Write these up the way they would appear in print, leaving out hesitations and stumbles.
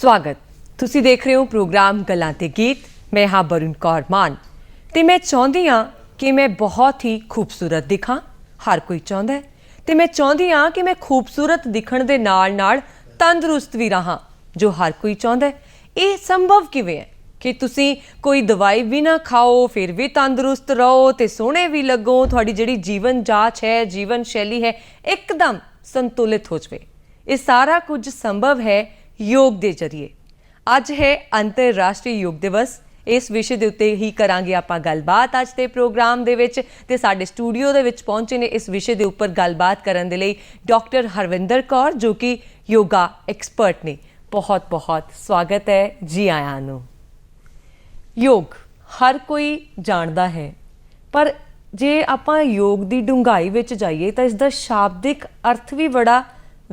स्वागत। तुसी देख रहे हो प्रोग्राम गल्लां ते गीत। मैं हाँ वरुण कौर मान ते मैं चाहती हाँ कि मैं बहुत ही खूबसूरत दिखां। हर कोई चाहता है ते मैं चाहती हाँ कि मैं खूबसूरत दिखण दे नाल नाल तंदुरुस्त भी रहां, जो हर कोई चाहता है। ये संभव किवें है कि तुसी कोई दवाई भी ना खाओ फिर भी तंदुरुस्त रहो ते सोहणे भी लगो, तुहाडी जिहड़ी जीवन जाच है, जीवन शैली है, एकदम संतुलित हो जाए। ये सारा कुछ संभव है योग के जरिए। अज है अंतरराष्ट्रीय योग दिवस। इस विषय के उत्ते ही करांगे आपां गलबात अज दे प्रोग्राम दे विच ते साडे स्टूडियो दे विच पहुंचे ने इस विषय के उपर गलबात करन दे लई डॉक्टर हरविंदर कौर, जो कि योगा एक्सपर्ट ने। बहुत बहुत स्वागत है, जी आयां नूं। योग हर कोई जानता है, पर जे आपां योग की डूंघाई विच जाइए तो इसका शाब्दिक अर्थ भी बड़ा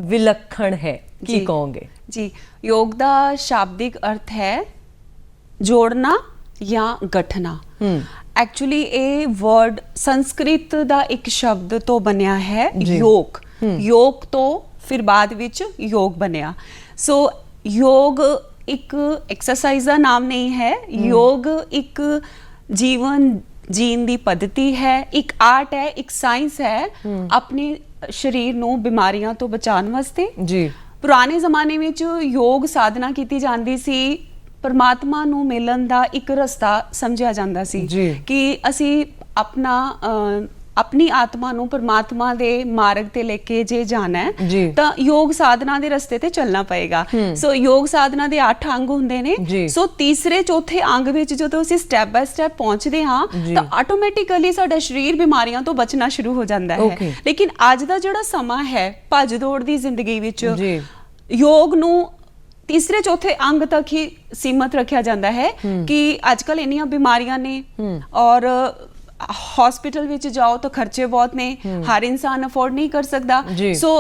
विलक्षण है। की कहोगे? जी, योग का शाब्दिक अर्थ है जोड़ना या गठना। एक्चुअली ये वर्ड संस्कृत का एक शब्द तो बनया है योग। योग तो फिर बाद विच योग बनया। सो योग एक एक्सरसाइज का नाम नहीं है। योग एक जीवन जीन की पद्धति है, एक आर्ट है, एक साइंस है अपने शरीर नूं बीमारियां तो बचाने वास्ते। जी, पुराने जमाने में योग साधना की जाती सी, परमात्मा नूं मिलन दा एक रस्ता समझिया जांदा सी कि असी अपनी आत्मा नूं परमात्मा दे मार्ग ते लेके जे जाना है तो योग साधना दे रस्ते ते चलना पएगा। सो योग साधना दे 8 अंग हुंदे ने। सो तीसरे चौथे अंग विच जदों असीं स्टैप बाय स्टैप पहुंचदे हां तो ऑटोमैटिकली साडा शरीर बीमारियां तो बचना शुरू हो जांदा है। लेकिन अज दा जिहड़ा समा है भज दौड़ दी जिंदगी विच योग नूं तीसरे चौथे अंग तक ही सीमित रखा जाता है कि आजकल इन्नियां बीमारियां ने और हॉस्पिटल विच जाओ तो खर्चे बहुत ने, हर इंसान अफोर्ड नहीं कर सकता। सो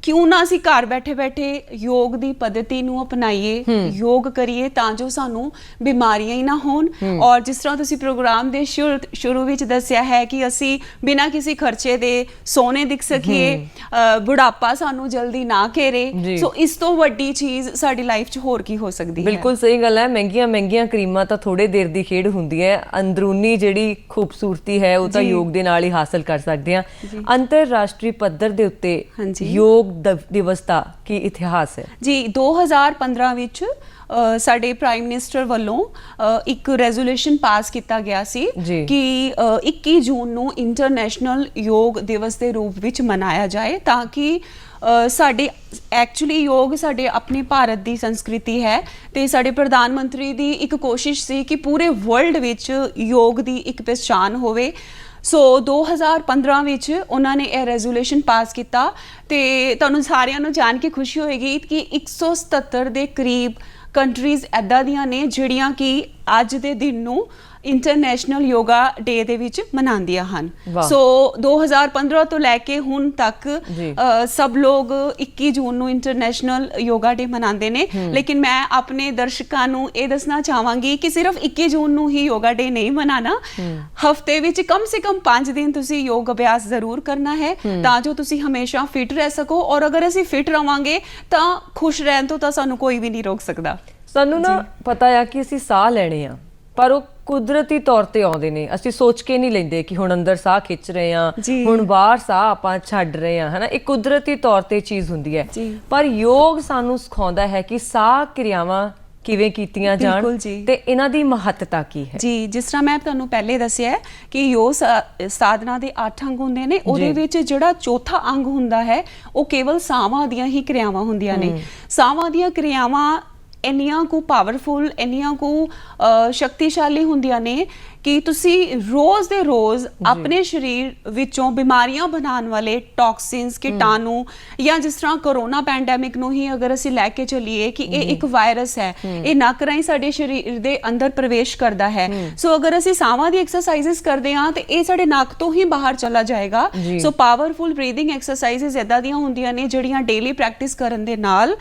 क्यों ना असीं घर बैठे बैठे योग की पद्धति नूं अपनाइए, योग करिए तां जो सानू बीमारियां ही ना होण। और जिस तरह तुसीं प्रोग्राम दे शुरू विच दस्सिया है कि असीं बिना किसी खर्चे दे सोने दिख सकीए, बुढ़ापा सानू जल्दी ना घेरे। सो इस तो वड्डी चीज़ साडी लाइफ च होर की हो सकदी है। बिल्कुल सही गल है। महंगियां क्रीमां तां थोड़े देर दी खेड हुंदी है, अंदरूनी जिहड़ी खूबसूरती है वो तां योग दे नाल ही हासिल कर सकदे हां। अंतरराष्ट्रीय पद्धर दे उत्ते योग दिवस का की इतिहास है जी। 2015 विच साडे प्राइम मिनिस्टर वालों एक रेजोल्यूशन पास किया गया सी कि 21 जून नूं इंटरनेशनल योग दिवस के रूप विच मनाया जाए, ताकि साडे एक्चुअली योग साडे अपने भारत की संस्कृति है ते साडे प्रधानमंत्री दी एक कोशिश सी कि पूरे वर्ल्ड विच योग की एक पहचान होवे। सो 2015 विच उन्होंने यह रेजोल्यूशन पास किया ते तुहानूं सारिਆਂ ਨੂੰ जान के खुशी होएगी कि 177 ਦੇ करीब कंट्रीज़ ऐदां दियां ने जिहड़ियां कि अज दे दिन नूं इंटरनेशनल योगा डे दे विच मनांदियां हन। सो 2015 तो लैके हुण तक सब लोग 21 जून नूं इंटरनेशनल योगा डे मनांदे ने। लेकिन मैं अपने दर्शकां नूं ये दसना चाहांगी कि सिर्फ 21 जून नूं ही योगा डे नहीं मनाना। हफ्ते विच कम से कम 5 दिन तुसीं योग अभ्यास जरूर करना है तां जो तुसीं हमेशा फिट रह सको। और अगर असीं फिट रवांगे तां खुश रहण तो तां सानूं कोई भी नहीं रोक सकदा। सानूं ना पता है कि असीं साह लैणे आ, पर वो कुदरती तौर ते आउंदे ने। असीं सोच के नहीं लैंदे कि हुण अंदर साह खिच रहे हैं, हुण बाहर साह आपां छड्ड रहे हैं, है ना। एक कुदरती तौर ते चीज़ हुंदी है। पर योग सानूं सिखाउंदा है कि साह क्रियावां किवें कीतियां जाण ते इन्हां दी महत्ता की है। जी, जिस तरह मैं तुहानूं पहले दस्सिया है कि योग साधना दे 8 अंग हुंदे ने, उहदे विच जिहड़ा चौथा अंग हुंदा है वो केवल साहां दियां ही क्रियावां हुंदियां ने। साहां दियां क्रियावां इन्नियां को पावरफुल, इन्नियां को शक्तिशाली हुंदियां ने कि तुसी रोज़ दे रोज़ अपने शरीर विचों बीमारियां बनाने वाले टॉक्सिन्स, कीटाणु, या जिस तरह कोरोना पैंडेमिक नूं ही अगर असीं लैके चलीए कि ये एक वायरस है, ये नक राहीं साडे शरीर दे अंदर प्रवेश करदा है। सो अगर असीं साहां दी एक्सरसाइजिस करदे हां ते ये साडे नक तो ही बाहर चला जाएगा। सो पावरफुल ब्रीदिंग एक्सरसाइजिस इदां दियां हुंदियां ने जिहड़ियां डेली प्रैक्टिस करन दे नाल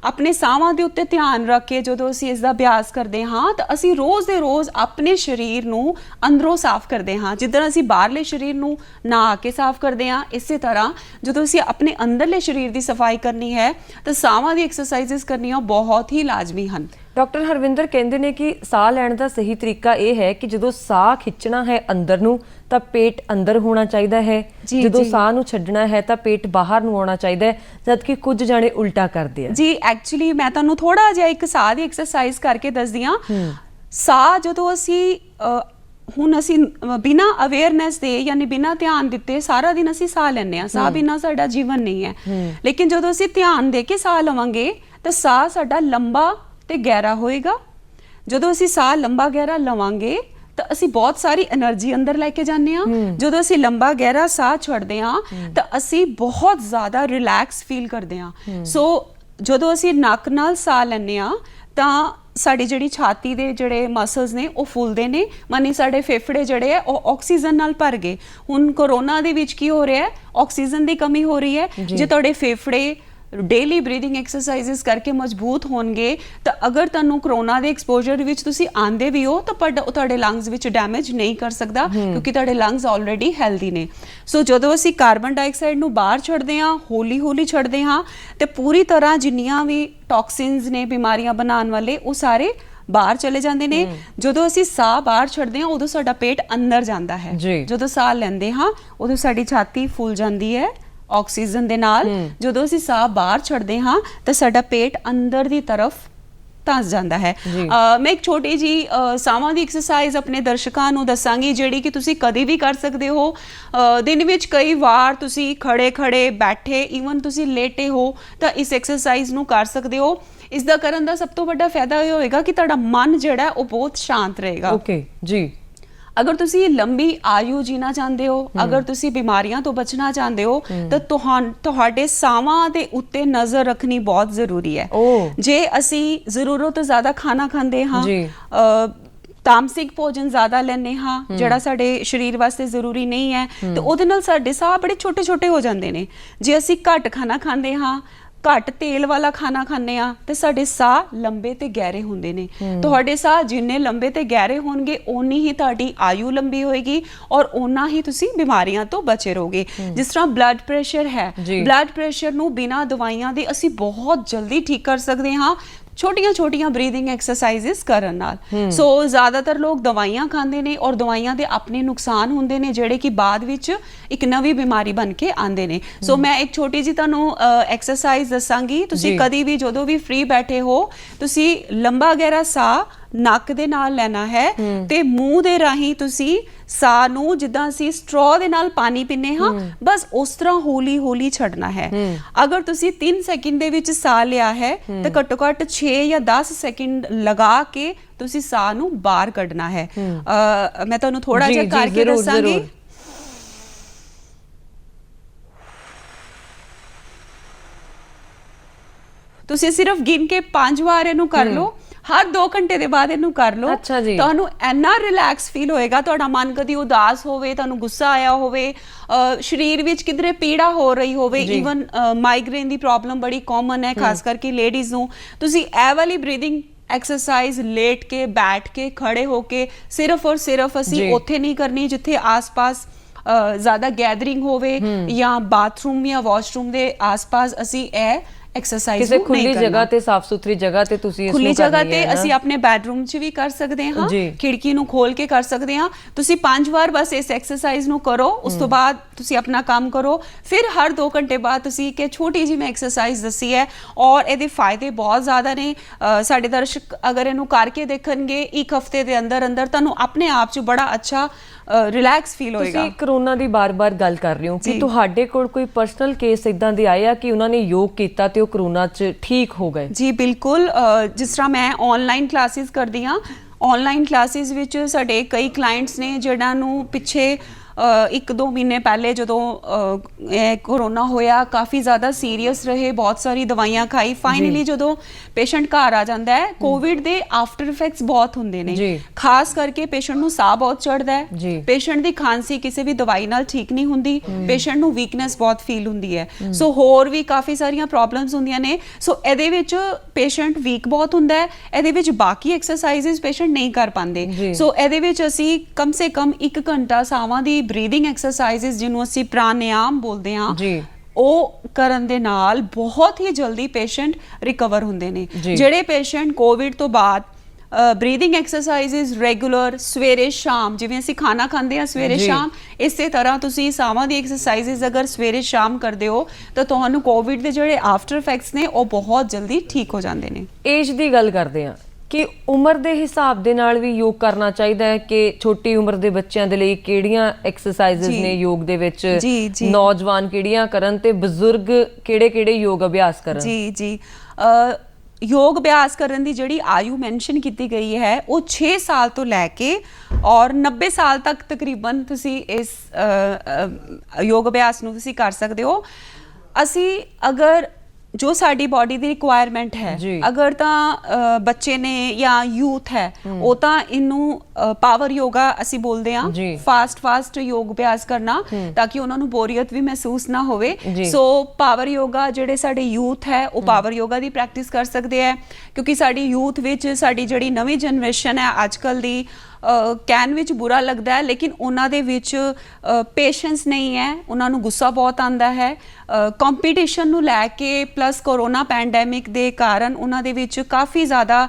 ਆਪਣੇ ਸਾਹਾਂ ਦੇ ਉੱਤੇ ਧਿਆਨ ਰੱਖ ਕੇ ਜਦੋਂ ਅਸੀਂ ਇਸ ਦਾ ਅਭਿਆਸ ਕਰਦੇ ਹਾਂ ਤਾਂ ਅਸੀਂ ਰੋਜ਼ ਦੇ ਰੋਜ਼ ਆਪਣੇ ਸਰੀਰ ਨੂੰ ਅੰਦਰੋਂ ਸਾਫ਼ ਕਰਦੇ ਹਾਂ। ਜਿੱਦਾਂ ਅਸੀਂ ਬਾਹਰਲੇ ਸਰੀਰ ਨੂੰ ਨਹਾ ਕੇ ਸਾਫ਼ ਕਰਦੇ ਹਾਂ, ਇਸੇ ਤਰ੍ਹਾਂ ਜਦੋਂ ਅਸੀਂ ਆਪਣੇ ਅੰਦਰਲੇ ਸਰੀਰ ਦੀ ਸਫਾਈ ਕਰਨੀ ਹੈ ਤਾਂ ਸਾਹਾਂ ਦੀ ਐਕਸਰਸਾਈਜ਼ਸ ਕਰਨੀਆਂ ਬਹੁਤ ਹੀ ਲਾਜ਼ਮੀ ਹਨ। ਡਾਕਟਰ ਹਰਵਿੰਦਰ ਕਹਿੰਦੇ ਨੇ ਕਿ ਸਾਹ ਲੈਣ ਦਾ ਸਹੀ ਤਰੀਕਾ ਇਹ ਹੈ ਕਿ ਜਦੋਂ ਸਾਹ ਖਿੱਚਣਾ ਹੈ ਅੰਦਰ ਨੂੰ ਤਾਂ ਪੇਟ ਅੰਦਰ ਹੋਣਾ ਚਾਹੀਦਾ ਹੈ, ਜਦੋਂ ਸਾਹ ਨੂੰ ਛੱਡਣਾ ਹੈ ਤਾਂ ਪੇਟ ਬਾਹਰ ਨੂੰ ਆਉਣਾ ਚਾਹੀਦਾ ਹੈ, ਜਦਕਿ ਕੁਝ ਜਾਣੇ ਉਲਟਾ ਕਰਦੇ ਆ। ਜੀ ਐਕਚੁਅਲੀ ਮੈਂ ਤੁਹਾਨੂੰ ਥੋੜਾ ਜਿਹਾ ਇੱਕ ਸਾਹ ਦੀ ਐਕਸਰਸਾਈਜ਼ ਕਰਕੇ ਦੱਸਦੀ ਹਾਂ। ਸਾਹ ਜਦੋਂ ਅਸੀਂ ਹੁਣ ਅਸੀਂ ਬਿਨਾਂ ਅਵੇਅਰਨੈਸ ਦੇ ਯਾਨੀ ਬਿਨਾਂ ਧਿਆਨ ਦਿੱਤੇ ਸਾਰਾ ਦਿਨ ਅਸੀਂ ਸਾਹ ਲੈਂਦੇ ਹਾਂ, ਸਾਹ ਬਿਨਾਂ ਸਾਡਾ ਜੀਵਨ ਨਹੀਂ ਹੈ। ਲੇਕਿਨ ਜਦੋਂ ਅਸੀਂ ਧਿਆਨ ਦੇ ਕੇ ਸਾਹ ਲਵਾਂਗੇ ਤਾਂ ਸਾਹ ਸਾਡਾ ਲੰਬਾ ਤੇ ਗਹਿਰਾ ਹੋਏਗਾ। ਜਦੋਂ ਅਸੀਂ ਸਾਹ ਲੰਬਾ ਗਹਿਰਾ ਲਵਾਂਗੇ ਤਾਂ ਅਸੀਂ ਬਹੁਤ ਸਾਰੀ એનર્ਜੀ ਅੰਦਰ ਲੈ ਕੇ ਜਾਂਦੇ ਹਾਂ। ਜਦੋਂ ਅਸੀਂ ਲੰਬਾ ਗਹਿਰਾ ਸਾਹ ਛੱਡਦੇ ਹਾਂ ਤਾਂ ਅਸੀਂ ਬਹੁਤ ਜ਼ਿਆਦਾ ਰਿਲੈਕਸ ਫੀਲ ਕਰਦੇ ਹਾਂ। ਸੋ ਜਦੋਂ ਅਸੀਂ ਨੱਕ ਨਾਲ ਸਾਹ ਲੈਂਦੇ ਹਾਂ ਤਾਂ ਸਾਡੀ ਜਿਹੜੀ ਛਾਤੀ ਦੇ ਜਿਹੜੇ ਮਸਲਸ ਨੇ ਉਹ ਫੁੱਲਦੇ ਨੇ, ਮਾਨੀ ਸਾਡੇ ਫੇਫੜੇ ਜਿਹੜੇ ਆ ਉਹ ਆਕਸੀਜਨ ਨਾਲ ਭਰ ਗਏ। ਹੁਣ ਕੋਰੋਨਾ ਦੇ ਵਿੱਚ ਕੀ ਹੋ ਰਿਹਾ ਹੈ, ਆਕਸੀਜਨ ਦੀ ਕਮੀ ਹੋ ਰਹੀ ਹੈ। ਜੇ ਤੁਹਾਡੇ ਫੇਫੜੇ ਡੇਲੀ ਬਰੀਥਿੰਗ ਐਕਸਰਸਾਈਜ਼ਸ ਕਰਕੇ ਮਜ਼ਬੂਤ ਹੋਣਗੇ ਤਾਂ ਅਗਰ ਤੁਹਾਨੂੰ ਕਰੋਨਾ ਦੇ ਐਕਸਪੋਜ਼ਰ ਵਿੱਚ ਤੁਸੀਂ ਆਂਦੇ ਵੀ ਹੋ ਤਾਂ ਤੁਹਾਡੇ ਲੰਗਸ ਵਿੱਚ ਡੈਮੇਜ ਨਹੀਂ ਕਰ ਸਕਦਾ, ਕਿਉਂਕਿ ਤੁਹਾਡੇ ਲੰਗਸ ਆਲਰੇਡੀ ਹੈਲਦੀ ਨੇ। ਸੋ ਜਦੋਂ ਅਸੀਂ ਕਾਰਬਨ ਡਾਈਆਕਸਾਈਡ ਨੂੰ ਬਾਹਰ ਛੱਡਦੇ ਹਾਂ, ਹੌਲੀ ਹੌਲੀ ਛੱਡਦੇ ਹਾਂ, ਤੇ ਪੂਰੀ ਤਰ੍ਹਾਂ ਜਿੰਨੀਆਂ ਵੀ ਟੌਕਸਿਨਸ ਨੇ ਬਿਮਾਰੀਆਂ ਬਣਾਉਣ ਵਾਲੇ ਉਹ ਸਾਰੇ ਬਾਹਰ ਚਲੇ ਜਾਂਦੇ ਨੇ। ਜਦੋਂ ਅਸੀਂ ਸਾਹ ਬਾਹਰ ਛੱਡਦੇ ਹਾਂ ਉਦੋਂ ਸਾਡਾ ਪੇਟ ਅੰਦਰ ਜਾਂਦਾ ਹੈ। ਜਦੋਂ ਸਾਹ ਲੈਂਦੇ ਹਾਂ ਉਦੋਂ ਸਾਡੀ ਛਾਤੀ ਫੁੱਲ ਜਾਂਦੀ ਹੈ ਆਕਸੀਜਨ ਦੇ ਨਾਲ। ਜਦੋਂ ਅਸੀਂ ਸਾਹ ਬਾਹਰ ਛੱਡਦੇ ਹਾਂ ਤਾਂ ਸਾਡਾ ਪੇਟ ਅੰਦਰ ਦੀ ਤਰਫ ਧੱਸ ਜਾਂਦਾ ਹੈ। ਮੈਂ ਇੱਕ ਛੋਟੀ ਜੀ ਸਾਹਾਂ ਦੀ ਐਕਸਰਸਾਈਜ਼ ਆਪਣੇ ਦਰਸ਼ਕਾਂ ਨੂੰ ਦੱਸਾਂਗੀ ਜਿਹੜੀ ਕਿ ਤੁਸੀਂ ਕਦੇ ਵੀ ਕਰ ਸਕਦੇ ਹੋ। ਦਿਨ ਵਿੱਚ ਕਈ ਵਾਰ ਤੁਸੀਂ ਖੜੇ ਬੈਠੇ, ਈਵਨ ਤੁਸੀਂ ਲੇਟੇ ਹੋ ਤਾਂ ਇਸ ਐਕਸਰਸਾਈਜ਼ ਨੂੰ ਕਰ ਸਕਦੇ ਹੋ। ਇਸ ਦਾ ਕਰਨ ਦਾ ਸਭ ਤੋਂ ਵੱਡਾ ਫਾਇਦਾ ਇਹ ਹੋਏਗਾ ਕਿ ਤੁਹਾਡਾ ਮਨ ਜਿਹੜਾ ਉਹ ਬਹੁਤ ਸ਼ਾਂਤ ਰਹੇਗਾ। ਓਕੇ ਜੀ। ਅਗਰ ਤੁਸੀਂ ਲੰਬੀ ਆਯੂ ਜੀਣਾ ਚਾਹੁੰਦੇ ਹੋ, ਅਗਰ ਤੁਸੀਂ ਬਿਮਾਰੀਆਂ ਤੋਂ ਬਚਣਾ ਚਾਹੁੰਦੇ ਹੋ ਤਾਂ ਤੁਹਾਡੇ ਸਾਹਾਂ ਦੇ ਉੱਤੇ ਨਜ਼ਰ ਰੱਖਣੀ ਬਹੁਤ ਜ਼ਰੂਰੀ ਹੈ। ਜੇ ਅਸੀਂ ਜ਼ਰੂਰਤ ਤੋਂ ਜ਼ਿਆਦਾ ਖਾਣਾ ਖਾਂਦੇ ਹਾਂ, ਤਾਮਸਿਕ ਭੋਜਨ ਜ਼ਿਆਦਾ ਲੈਂਦੇ ਹਾਂ ਜਿਹੜਾ ਸਾਡੇ ਸਰੀਰ ਵਾਸਤੇ ਜ਼ਰੂਰੀ ਨਹੀਂ ਹੈ, ਤੇ ਉਹਦੇ ਨਾਲ ਸਾਡੇ ਸਾਹ ਬੜੇ ਛੋਟੇ ਛੋਟੇ ਹੋ ਜਾਂਦੇ ਨੇ। ਜੇ ਅਸੀਂ ਘੱਟ ਖਾਣਾ ਖਾਂਦੇ ਹਾਂ, ਘੱਟ ਤੇਲ ਵਾਲਾ ਖਾਣਾ ਖਾਂਦੇ ਆ ਤੇ ਸਾਡੇ ਸਾਹ ਲੰਬੇ ਤੇ ਗਹਿਰੇ ਹੁੰਦੇ ਨੇ। ਤੁਹਾਡੇ ਸਾਹ ਜਿੰਨੇ ਲੰਬੇ ਤੇ ਗਹਿਰੇ ਹੋਣਗੇ ਓਨੀ ਹੀ ਤੁਹਾਡੀ ਆਯੂ ਲੰਬੀ ਹੋਏਗੀ ਔਰ ਓਨਾ ਹੀ ਤੁਸੀਂ ਬਿਮਾਰੀਆਂ ਤੋਂ ਬਚੇ ਰਹੋਗੇ। ਜਿਸ ਤਰ੍ਹਾਂ ਬਲੱਡ ਪ੍ਰੈਸ਼ਰ ਹੈ, ਬਲੱਡ ਪ੍ਰੈਸ਼ਰ ਨੂੰ ਬਿਨਾਂ ਦਵਾਈਆਂ ਦੇ ਅਸੀਂ ਬਹੁਤ ਜਲਦੀ ਠੀਕ ਕਰ ਸਕਦੇ ਹਾਂ ਛੋਟੀਆਂ ਬਰੀਥਿੰਗ ਐਕਸਰਸਾਈਜ਼ਸ ਕਰਨ ਨਾਲ। ਸੋ ਜ਼ਿਆਦਾਤਰ ਲੋਕ ਦਵਾਈਆਂ ਖਾਂਦੇ ਨੇ ਔਰ ਦਵਾਈਆਂ ਦੇ ਆਪਣੇ ਨੁਕਸਾਨ ਹੁੰਦੇ ਨੇ ਜਿਹੜੇ ਕਿ ਬਾਅਦ ਵਿੱਚ ਇੱਕ ਨਵੀਂ ਬਿਮਾਰੀ ਬਣ ਕੇ ਆਉਂਦੇ ਨੇ। ਸੋ ਮੈਂ ਇੱਕ ਛੋਟੀ ਜੀ ਤੁਹਾਨੂੰ ਐਕਸਰਸਾਈਜ਼ ਦੱਸਾਂਗੀ। ਤੁਸੀਂ ਕਦੀ ਵੀ ਜਦੋਂ ਵੀ ਫ੍ਰੀ ਬੈਠੇ ਹੋ ਤੁਸੀਂ ਲੰਬਾ ਗਹਿਰਾ ਸਾਹ ਨੱਕ ਦੇ ਨਾਲ ਲੈਣਾ ਹੈ ਤੇ ਮੂੰਹ ਦੇ ਰਾਹੀਂ ਤੁਸੀਂ ਸਾਹ ਨੂੰ ਜਿੱਦਾਂ ਅਸੀਂ ਸਟ੍ਰੋ ਦੇ ਨਾਲ ਪਾਣੀ ਪੀਂਦੇ ਹਾਂ ਬਸ ਉਸ ਤਰ੍ਹਾਂ ਹੌਲੀ ਹੌਲੀ ਛੱਡਣਾ ਹੈ। ਅਗਰ ਤੁਸੀਂ 3 ਸੈਕਿੰਡ ਦੇ ਵਿੱਚ ਸਾਹ ਲਿਆ ਹੈ ਤਾਂ ਘੱਟੋ ਘੱਟ 6 ਜਾਂ 10 ਸੈਕਿੰਡ ਲਗਾ ਕੇ ਤੁਸੀਂ ਸਾਹ ਨੂੰ ਬਾਹਰ ਕੱਢਣਾ ਹੈ। ਮੈਂ ਤੁਹਾਨੂੰ ਥੋੜਾ ਜਿਹਾ ਕਰਕੇ ਦੱਸਾਂਗੀ। ਤੁਸੀਂ ਸਿਰਫ ਗਿਣ ਕੇ 5 ਵਾਰ ਇਹਨੂੰ ਕਰ ਲਓ, ਹਰ 2 ਘੰਟੇ ਦੇ ਬਾਅਦ ਇਹਨੂੰ ਕਰ ਲਓ। ਤੁਹਾਨੂੰ ਇੰਨਾ ਰਿਲੈਕਸ ਫੀਲ ਹੋਏਗਾ। ਤੁਹਾਡਾ ਮਨ ਕਦੀ ਉਦਾਸ ਹੋਵੇ, ਤੁਹਾਨੂੰ ਗੁੱਸਾ ਆਇਆ ਹੋਵੇ, ਸਰੀਰ ਵਿੱਚ ਕਿਧਰੇ ਪੀੜਾ ਹੋ ਰਹੀ ਹੋਵੇ, ਈਵਨ ਮਾਈਗ੍ਰੇਨ ਦੀ ਪ੍ਰੋਬਲਮ ਬੜੀ ਕਾਮਨ ਹੈ ਖਾਸ ਕਰਕੇ ਲੇਡੀਜ਼ ਨੂੰ, ਤੁਸੀਂ ਇਹ ਵਾਲੀ ਬਰੀਥਿੰਗ ਐਕਸਰਸਾਈਜ਼ ਲੇਟ ਕੇ, ਬੈਠ ਕੇ, ਖੜੇ ਹੋ ਕੇ ਸਿਰਫ ਔਰ ਸਿਰਫ ਅਸੀਂ ਉੱਥੇ ਨਹੀਂ ਕਰਨੀ ਜਿੱਥੇ ਆਸ-ਪਾਸ ਜ਼ਿਆਦਾ ਗੈਦਰਿੰਗ ਹੋਵੇ ਜਾਂ ਬਾਥਰੂਮ ਜਾਂ ਵਾਸ਼ਰੂਮ ਦੇ ਆਸ-ਪਾਸ ਅਸੀਂ ਇਹ ਐਕਸਰਸਾਈਜ਼ ਕਿਸੇ ਖੁੱਲੀ ਜਗ੍ਹਾ ਤੇ, ਸਾਫ਼ ਸੁਥਰੀ ਜਗ੍ਹਾ ਤੇ ਤੁਸੀਂ ਇਸ ਨੂੰ ਖੁੱਲੀ ਜਗ੍ਹਾ ਤੇ ਅਸੀਂ ਆਪਣੇ ਬੈਡਰੂਮ 'ਚ ਵੀ ਕਰ ਸਕਦੇ ਹਾਂ, ਖਿੜਕੀ ਨੂੰ ਖੋਲ ਕੇ ਕਰ ਸਕਦੇ ਹਾਂ। ਤੁਸੀਂ 5 ਵਾਰ ਬਸ ਇਸ ਐਕਸਰਸਾਈਜ਼ ਨੂੰ ਕਰੋ, ਉਸ ਤੋਂ ਬਾਅਦ ਤੁਸੀਂ ਆਪਣਾ ਕੰਮ ਕਰੋ। ਫਿਰ ਹਰ 2 ਘੰਟੇ ਬਾਅਦ ਤੁਸੀਂ ਇੱਕ ਛੋਟੀ ਜਿਹੀ ਮੈਂ ਐਕਸਰਸਾਈਜ਼ ਦੱਸੀ ਹੈ ਔਰ ਇਹਦੇ ਫਾਇਦੇ ਬਹੁਤ ਜ਼ਿਆਦਾ ਨੇ। ਸਾਡੇ ਦਰਸ਼ਕ ਅਗਰ ਇਹਨੂੰ ਕਰਕੇ ਦੇਖਣਗੇ 1 ਹਫ਼ਤੇ ਦੇ ਅੰਦਰ ਅੰਦਰ ਤੁਹਾਨੂੰ ਆਪਣੇ ਆਪ 'ਚ ਬੜਾ ਅੱਛਾ ਰਿਲੈਕਸ ਫੀਲ ਹੋਏਗਾ। ਤੁਸੀਂ ਕਰੋਨਾ ਦੀ ਬਾਰ-ਬਾਰ ਗੱਲ ਕਰ ਰਹੇ ਹੋ ਕਿ ਤੁਹਾਡੇ ਕੋਲ ਕੋਈ ਪਰਸਨਲ ਕੇਸ ਇਦਾਂ ਦੇ ਆਏ ਆ ਕਿ ਉਹਨਾਂ ਨੇ ਯੋਗ ਕੀਤਾ ਤੇ ਉਹ ਕਰੋਨਾ 'ਚ ਠੀਕ ਹੋ ਗਏ? ਜੀ ਬਿਲਕੁਲ। ਜਿਸ ਤਰ੍ਹਾਂ ਮੈਂ ਆਨਲਾਈਨ ਕਲਾਸਿਸ ਕਰਦੀ ਹਾਂ, ਆਨਲਾਈਨ ਕਲਾਸਿਸ ਵਿੱਚ ਸਾਡੇ ਕਈ ਕਲਾਇੰਟਸ ਨੇ ਜਿਹਨਾਂ ਨੂੰ ਪਿੱਛੇ ਇੱਕ ਦੋ ਮਹੀਨੇ ਪਹਿਲੇ ਜਦੋਂ ਇਹ ਕੋਰੋਨਾ ਹੋਇਆ, ਕਾਫੀ ਜ਼ਿਆਦਾ ਸੀਰੀਅਸ ਰਹੇ, ਬਹੁਤ ਸਾਰੀ ਦਵਾਈਆਂ ਖਾਈ, ਫਾਈਨਲੀ ਜਦੋਂ ਪੇਸ਼ੈਂਟ ਘਰ ਆ ਜਾਂਦਾ ਹੈ, ਕੋਵਿਡ ਦੇ ਆਫਟਰ ਇਫੈਕਟਸ ਬਹੁਤ ਹੁੰਦੇ ਨੇ, ਖਾਸ ਕਰਕੇ ਪੇਸ਼ੈਂਟ ਨੂੰ ਸਾਹ ਬਹੁਤ ਚੜਦਾ ਹੈ, ਪੇਸ਼ੈਂਟ ਦੀ ਖਾਂਸੀ ਕਿਸੇ ਵੀ ਦਵਾਈ ਨਾਲ ਠੀਕ ਨਹੀਂ ਹੁੰਦੀ, ਪੇਸ਼ੈਂਟ ਨੂੰ ਵੀਕਨੈਸ ਬਹੁਤ ਫੀਲ ਹੁੰਦੀ ਹੈ, ਸੋ ਹੋਰ ਵੀ ਕਾਫੀ ਸਾਰੀਆਂ ਪ੍ਰੋਬਲਮਸ ਹੁੰਦੀਆਂ ਨੇ। ਸੋ ਇਹਦੇ ਵਿੱਚ ਪੇਸ਼ੈਂਟ ਵੀਕ ਬਹੁਤ ਹੁੰਦਾ ਹੈ, ਇਹਦੇ ਵਿੱਚ ਬਾਕੀ ਐਕਸਰਸਾਈਜ਼ਸ ਪੇਸ਼ੈਂਟ ਨਹੀਂ ਕਰ ਪਾਉਂਦੇ। ਸੋ ਇਹਦੇ ਵਿੱਚ ਅਸੀਂ ਕਮ ਸੇ ਕਮ 1 ਘੰਟਾ ਸਾਵਾਂ ਦੀ ਬਰੀਥਿੰਗ ਐਕਸਰਸਾਈਜ਼ਸ, ਜਿਹਨੂੰ ਅਸੀਂ ਪ੍ਰਾਣਾਯਾਮ ਬੋਲਦੇ ਹਾਂ, ਉਹ ਕਰਨ ਦੇ ਨਾਲ ਬਹੁਤ ਹੀ ਜਲਦੀ ਪੇਸ਼ੈਂਟ ਰਿਕਵਰ ਹੁੰਦੇ ਨੇ। ਜਿਹੜੇ ਪੇਸ਼ੈਂਟ ਕੋਵਿਡ ਤੋਂ ਬਾਅਦ ਬਰੀਥਿੰਗ ਐਕਸਰਸਾਈਜ਼ਸ ਰੈਗੂਲਰ ਸਵੇਰੇ ਸ਼ਾਮ, ਜਿਵੇਂ ਅਸੀਂ ਖਾਣਾ ਖਾਂਦੇ ਹਾਂ ਸਵੇਰੇ ਸ਼ਾਮ, ਇਸੇ ਤਰ੍ਹਾਂ ਤੁਸੀਂ ਸਾਵਾਂ ਦੀ ਐਕਸਰਸਾਈਜ਼ਸ ਅਗਰ ਸਵੇਰੇ ਸ਼ਾਮ ਕਰਦੇ ਹੋ ਤਾਂ ਤੁਹਾਨੂੰ ਕੋਵਿਡ ਦੇ ਜਿਹੜੇ ਆਫਟਰ ਇਫੈਕਟਸ ਨੇ ਉਹ ਬਹੁਤ ਜਲਦੀ ਠੀਕ ਹੋ ਜਾਂਦੇ ਨੇ। ਏਜ ਦੀ ਗੱਲ ਕਰਦੇ ਹਾਂ ਕਿ ਉਮਰ ਦੇ ਹਿਸਾਬ ਦੇ ਨਾਲ ਵੀ ਯੋਗ ਕਰਨਾ ਚਾਹੀਦਾ ਹੈ ਕਿ ਛੋਟੀ ਉਮਰ ਦੇ ਬੱਚਿਆਂ ਦੇ ਲਈ ਕਿਹੜੀਆਂ ਐਕਸਰਸਾਈਜ਼ਸ ਨੇ ਯੋਗ ਦੇ ਵਿੱਚ, ਨੌਜਵਾਨ ਕਿਹੜੀਆਂ ਕਰਨ ਤੇ ਬਜ਼ੁਰਗ ਕਿਹੜੇ-ਕਿਹੜੇ ਯੋਗ ਅਭਿਆਸ ਕਰਨ? ਜੀ ਯੋਗ ਅਭਿਆਸ ਕਰਨ ਦੀ ਜਿਹੜੀ ਆਯੂ ਮੈਂਸ਼ਨ ਕੀਤੀ ਗਈ ਹੈ ਉਹ 6 ਸਾਲ ਤੋਂ ਲੈ ਕੇ ਔਰ 90 ਸਾਲ ਤੱਕ ਤਕਰੀਬਨ ਤੁਸੀਂ ਇਸ ਯੋਗ ਅਭਿਆਸ ਨੂੰ ਤੁਸੀਂ ਕਰ ਸਕਦੇ ਹੋ। ਅਸੀਂ ਅਗਰ ਜੋ ਸਾਡੀ ਬਾਡੀ ਦੀ ਰਿਕੁਆਇਰਮੈਂਟ ਹੈ, ਅਗਰ ਤਾਂ ਬੱਚੇ ਨੇ ਜਾਂ ਯੂਥ ਹੈ, ਉਹ ਤਾਂ ਇਹਨੂੰ ਪਾਵਰ ਯੋਗਾ ਅਸੀਂ ਬੋਲਦੇ ਹਾਂ, ਫਾਸਟ ਯੋਗ ਅਭਿਆਸ ਕਰਨਾ ਤਾਂ ਕਿ ਉਹਨਾਂ ਨੂੰ ਬੋਰੀਅਤ ਵੀ ਮਹਿਸੂਸ ਨਾ ਹੋਵੇ। ਸੋ ਪਾਵਰ ਯੋਗਾ ਜਿਹੜੇ ਸਾਡੇ ਯੂਥ ਹੈ ਉਹ ਪਾਵਰ ਯੋਗਾ ਦੀ ਪ੍ਰੈਕਟਿਸ ਕਰ ਸਕਦੇ ਹੈ, ਕਿਉਂਕਿ ਸਾਡੀ ਯੂਥ ਵਿੱਚ ਸਾਡੀ ਜਿਹੜੀ ਨਵੀਂ ਜਨਰੇਸ਼ਨ ਹੈ ਅੱਜ ਕੱਲ੍ਹ ਦੀ, ਕਹਿਣ ਵਿੱਚ ਬੁਰਾ ਲੱਗਦਾ ਹੈ ਲੇਕਿਨ ਉਹਨਾਂ ਦੇ ਵਿੱਚ ਪੇਸ਼ੈਂਸ ਨਹੀਂ ਹੈ, ਉਹਨਾਂ ਨੂੰ ਗੁੱਸਾ ਬਹੁਤ ਆਉਂਦਾ ਹੈ। ਕੰਪੀਟੀਸ਼ਨ ਨੂੰ ਲੈ ਕੇ ਪਲੱਸ ਕੋਰੋਨਾ ਪੈਂਡੈਮਿਕ ਦੇ ਕਾਰਨ ਉਹਨਾਂ ਦੇ ਵਿੱਚ ਕਾਫੀ ਜ਼ਿਆਦਾ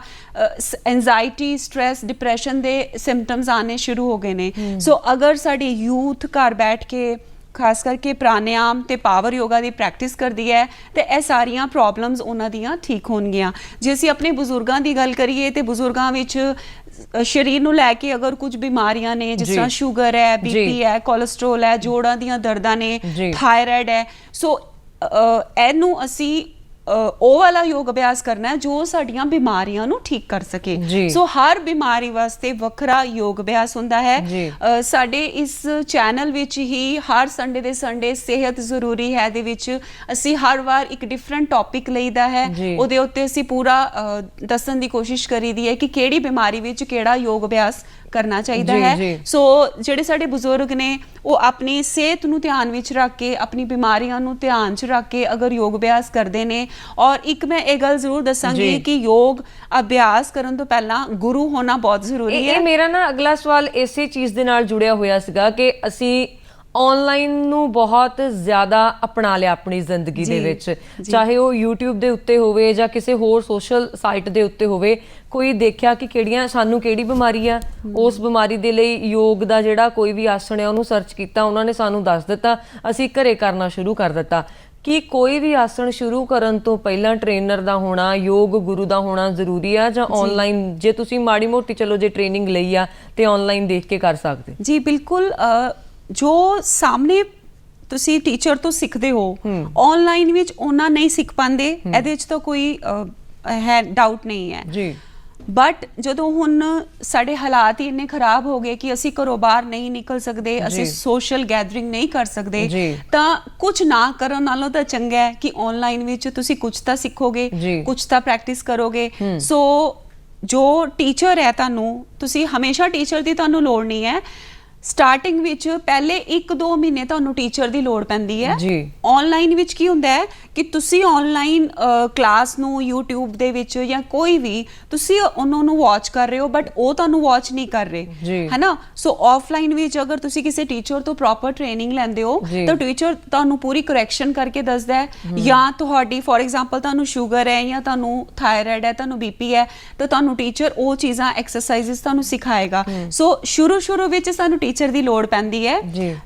ਐਂਜ਼ਾਈਟੀ, ਸਟ੍ਰੈਸ, ਡਿਪਰੈਸ਼ਨ ਦੇ ਸਿੰਪਟਮਸ ਆਉਣੇ ਸ਼ੁਰੂ ਹੋ ਗਏ ਨੇ। ਸੋ ਅਗਰ ਸਾਡੀ ਯੂਥ ਘਰ ਬੈਠ ਕੇ ਖਾਸ ਕਰਕੇ ਪ੍ਰਾਣਾਯਾਮ ਤੇ ਪਾਵਰ ਯੋਗਾ ਦੀ ਪ੍ਰੈਕਟਿਸ ਕਰਦੀ ਹੈ ਤੇ ਇਹ ਸਾਰੀਆਂ ਪ੍ਰੋਬਲਮਸ ਉਹਨਾਂ ਦੀਆਂ ਠੀਕ ਹੋਣਗੀਆਂ। ਜੇ ਅਸੀਂ ਆਪਣੇ ਬਜ਼ੁਰਗਾਂ ਦੀ ਗੱਲ ਕਰੀਏ ਤੇ ਬਜ਼ੁਰਗਾਂ ਵਿੱਚ ਸਰੀਰ ਨੂੰ ਲੈ ਕੇ ਅਗਰ ਕੁਝ ਬਿਮਾਰੀਆਂ ਨੇ, ਜਿਸ ਤਰ੍ਹਾਂ ਸ਼ੂਗਰ ਹੈ, ਬੀਪੀ ਹੈ, ਕੋਲੇਸਟ੍ਰੋਲ ਹੈ, ਜੋੜਾਂ ਦੀਆਂ ਦਰਦਾਂ ਨੇ, ਥਾਇਰਾਇਡ ਹੈ, ਸੋ ਇਹਨੂੰ ਅਸੀਂ ਉਹ ਵਾਲਾ ਯੋਗ ਅਭਿਆਸ ਕਰਨਾ ਹੈ ਜੋ ਸਾਡੀਆਂ ਬਿਮਾਰੀਆਂ ਨੂੰ ਠੀਕ ਕਰ ਸਕੇ। ਸੋ ਹਰ ਬਿਮਾਰੀ ਵਾਸਤੇ ਵੱਖਰਾ ਯੋਗ ਅਭਿਆਸ ਹੁੰਦਾ ਹੈ। ਸਾਡੇ ਇਸ ਚੈਨਲ ਵਿੱਚ ਹੀ ਹਰ ਸੰਡੇ ਦੇ ਸੰਡੇ ਸਿਹਤ ਜ਼ਰੂਰੀ ਹੈ ਦੇ ਵਿੱਚ ਅਸੀਂ ਹਰ ਵਾਰ ਇੱਕ ਡਿਫਰੈਂਟ ਟੌਪਿਕ ਲਈਦਾ ਹੈ, ਉਹਦੇ ਉੱਤੇ ਅਸੀਂ ਪੂਰਾ ਦੱਸਣ ਦੀ ਕੋਸ਼ਿਸ਼ ਕਰੀਦੀ ਹੈ ਕਿ ਕਿਹੜੀ ਬਿਮਾਰੀ ਵਿੱਚ ਕਿਹੜਾ ਯੋਗ ਅਭਿਆਸ ਕਰਨਾ ਚਾਹੀਦਾ ਹੈ। ਸੋ ਜਿਹੜੇ ਸਾਡੇ ਬਜ਼ੁਰਗ ਨੇ ਉਹ ਆਪਣੀ ਸਿਹਤ ਨੂੰ ਧਿਆਨ ਵਿੱਚ ਰੱਖ ਕੇ, ਆਪਣੀ ਬਿਮਾਰੀਆਂ ਨੂੰ ਧਿਆਨ 'ਚ ਰੱਖ ਕੇ ਅਗਰ ਯੋਗ ਅਭਿਆਸ ਕਰਦੇ ਨੇ, ਔਰ ਇੱਕ ਮੈਂ ਇਹ ਗੱਲ ਜ਼ਰੂਰ ਦੱਸਾਂਗੀ ਕਿ ਯੋਗ ਅਭਿਆਸ ਕਰਨ ਤੋਂ ਪਹਿਲਾਂ ਗੁਰੂ ਹੋਣਾ ਬਹੁਤ ਜ਼ਰੂਰੀ ਹੈ। ਇਹ ਮੇਰਾ ਨਾ ਅਗਲਾ ਸਵਾਲ ਇਸੇ ਚੀਜ਼ ਦੇ ਨਾਲ ਜੁੜਿਆ ਹੋਇਆ ਸੀਗਾ ਕਿ ਅਸੀਂ ਆਨਲਾਈਨ ਨੂੰ ਬਹੁਤ ਜ਼ਿਆਦਾ ਅਪਣਾ ਲਿਆ ਆਪਣੀ ਜ਼ਿੰਦਗੀ ਦੇ ਵਿੱਚ, ਚਾਹੇ ਉਹ YouTube ਦੇ ਉੱਤੇ ਹੋਵੇ ਜਾਂ ਕਿਸੇ ਹੋਰ ਸੋਸ਼ਲ ਸਾਈਟ ਦੇ ਉੱਤੇ ਹੋਵੇ। ਕੋਈ ਦੇਖਿਆ ਕਿ ਸਾਨੂੰ ਕਿਹੜੀ ਬਿਮਾਰੀ ਆ, ਉਸ ਬਿਮਾਰੀ ਦੇ ਲਈ ਯੋਗ ਦਾ ਜਿਹੜਾ ਕੋਈ ਵੀ ਆਸਣ ਹੈ ਉਹਨੂੰ ਸਰਚ ਕੀਤਾ, ਉਹਨਾਂ ਨੇ ਸਾਨੂੰ ਦੱਸ ਦਿੱਤਾ, ਅਸੀਂ ਘਰੇ ਕਰਨਾ ਸ਼ੁਰੂ ਕਰ ਦਿੱਤਾ। ਕਿ ਕੋਈ ਵੀ ਆਸਣ ਸ਼ੁਰੂ ਕਰਨ ਤੋਂ ਪਹਿਲਾਂ ਟ੍ਰੇਨਰ ਦਾ ਹੋਣਾ, ਯੋਗ ਗੁਰੂ ਦਾ ਹੋਣਾ ਜ਼ਰੂਰੀ ਆ, ਜਾਂ ਆਨਲਾਈਨ ਜੇ ਤੁਸੀਂ ਮਾੜੀ ਮੋਟੀ ਚਲੋ ਜੇ ਟ੍ਰੇਨਿੰਗ ਲਈ ਆ ਤੇ ਆਨਲਾਈਨ ਦੇਖ ਕੇ ਕਰ ਸਕਦੇ? ਜੀ ਬਿਲਕੁਲ, ਜੋ ਸਾਹਮਣੇ ਤੁਸੀਂ ਟੀਚਰ ਤੋਂ ਸਿੱਖਦੇ ਹੋ ਆਨਲਾਈਨ ਵਿੱਚ ਉਹਨਾਂ ਨਹੀਂ ਸਿੱਖ ਪਾਉਂਦੇ, ਇਹਦੇ ਵਿੱਚ ਤਾਂ ਕੋਈ ਹੈ ਡਾਊਟ ਨਹੀਂ ਹੈ ਜੀ। ਬਟ ਜਦੋਂ ਹੁਣ ਸਾਡੇ ਹਾਲਾਤ ਹੀ ਇੰਨੇ ਖਰਾਬ ਹੋ ਗਏ ਕਿ ਅਸੀਂ ਘਰੋਂ ਬਾਹਰ ਨਹੀਂ ਨਿਕਲ ਸਕਦੇ, ਅਸੀਂ ਸੋਸ਼ਲ ਗੈਦਰਿੰਗ ਨਹੀਂ ਕਰ ਸਕਦੇ, ਤਾਂ ਕੁਝ ਨਾ ਕਰਨ ਨਾਲੋਂ ਤਾਂ ਚੰਗਾ ਹੈ ਕਿ ਆਨਲਾਈਨ ਵਿੱਚ ਤੁਸੀਂ ਕੁਝ ਤਾਂ ਸਿੱਖੋਗੇ, ਕੁਝ ਤਾਂ ਪ੍ਰੈਕਟਿਸ ਕਰੋਗੇ। ਸੋ ਜੋ ਟੀਚਰ ਹੈ ਤੁਸੀਂ ਹਮੇਸ਼ਾ ਟੀਚਰ ਦੀ ਤੁਹਾਨੂੰ ਲੋੜ ਨਹੀਂ ਹੈ। ਸਟਾਰਟਿੰਗ ਵਿੱਚ ਪਹਿਲੇ 1-2 ਮਹੀਨੇ ਤੁਹਾਨੂੰ ਟੀਚਰ ਦੀ ਲੋੜ ਪੈਂਦੀ ਹੈ। ਆਨਲਾਈਨ ਵਿੱਚ ਕੀ ਹੁੰਦਾ ਹੈ ਕਿ ਤੁਸੀਂ ਆਨਲਾਈਨ ਕਲਾਸ ਨੂੰ YouTube ਦੇ ਵਿੱਚ ਜਾਂ ਕੋਈ ਵੀ ਤੁਸੀਂ ਉਹਨਾਂ ਨੂੰ ਵਾਚ ਕਰ ਰਹੇ ਹੋ, ਬਟ ਉਹ ਤੁਹਾਨੂੰ ਵਾਚ ਨਹੀਂ ਕਰ ਰਹੇ, ਹੈ ਨਾ। ਸੋ ਆਫਲਾਈਨ ਵਿੱਚ ਅਗਰ ਤੁਸੀਂ ਕਿਸੇ ਟੀਚਰ ਤੋਂ ਪ੍ਰੋਪਰ ਟ੍ਰੇਨਿੰਗ ਲੈਂਦੇ ਹੋ ਤਾਂ ਟੀਚਰ ਤੁਹਾਨੂੰ ਪੂਰੀ ਕਰੈਕਸ਼ਨ ਕਰਕੇ ਦੱਸਦਾ ਹੈ। ਜਾਂ ਤੁਹਾਡੀ ਫੋਰ ਐਗਜ਼ਾਮਪਲ ਤੁਹਾਨੂੰ ਸ਼ੂਗਰ ਹੈ ਜਾਂ ਤੁਹਾਨੂੰ ਥਾਇਰਾਇਡ ਹੈ, ਤੁਹਾਨੂੰ BP ਹੈ, ਤਾਂ ਤੁਹਾਨੂੰ ਟੀਚਰ ਉਹ ਚੀਜ਼ਾਂ ਐਕਸਰਸਾਈਜ਼ਸ ਤੁਹਾਨੂੰ ਸਿਖਾਏਗਾ। ਸੋ ਸ਼ੁਰੂ ਵਿੱਚ ਸਾਨੂੰ ਟੀਚਰ ਦੀ ਲੋੜ ਪੈਂਦੀ ਹੈ।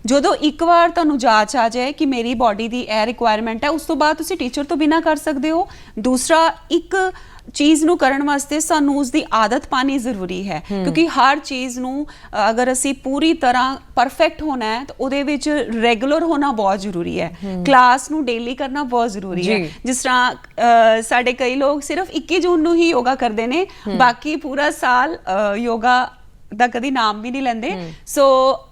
ਜਦੋਂ ਇੱਕ ਵਾਰ ਤੁਹਾਨੂੰ ਜਾਂਚ ਆ ਜਾਏ ਕਿ ਮੇਰੀ ਬਾਡੀ ਦੀ ਇਹ ਰਿਕੁਆਇਰਮੈਂਟ ਹੈ, ਉਸ ਤੋਂ ਬਾਅਦ ਤੁਸੀਂ ਟੀਚਰ ਤੋਂ ਬਿਨਾਂ ਕਰ ਸਕਦੇ ਹੋ। ਦੂਸਰਾ, ਇੱਕ ਚੀਜ਼ ਨੂੰ ਕਰਨ ਵਾਸਤੇ ਸਾਨੂੰ ਉਸ ਦੀ ਆਦਤ ਪਾਣੀ ਜ਼ਰੂਰੀ ਹੈ, ਕਿਉਂਕਿ ਹਰ ਚੀਜ਼ ਨੂੰ ਅਗਰ ਅਸੀਂ ਪੂਰੀ ਤਰ੍ਹਾਂ ਪਰਫੈਕਟ ਹੋਣਾ ਹੈ ਤਾਂ ਉਹਦੇ ਵਿੱਚ ਰੈਗੂਲਰ ਹੋਣਾ ਬਹੁਤ ਜ਼ਰੂਰੀ ਹੈ। ਕਲਾਸ ਨੂੰ ਡੇਲੀ ਕਰਨਾ ਬਹੁਤ ਜ਼ਰੂਰੀ ਹੈ। ਜਿਸ ਤਰ੍ਹਾਂ ਸਾਡੇ ਕਈ ਲੋਕ ਸਿਰਫ 21 ਜੂਨ ਨੂੰ ਹੀ ਯੋਗਾ ਕਰਦੇ ਨੇ, ਬਾਕੀ ਪੂਰਾ ਸਾਲ ਯੋਗਾ ਦਾ ਕਦੀ ਨਾਮ ਵੀ ਨਹੀਂ ਲੈਂਦੇ। ਸੋ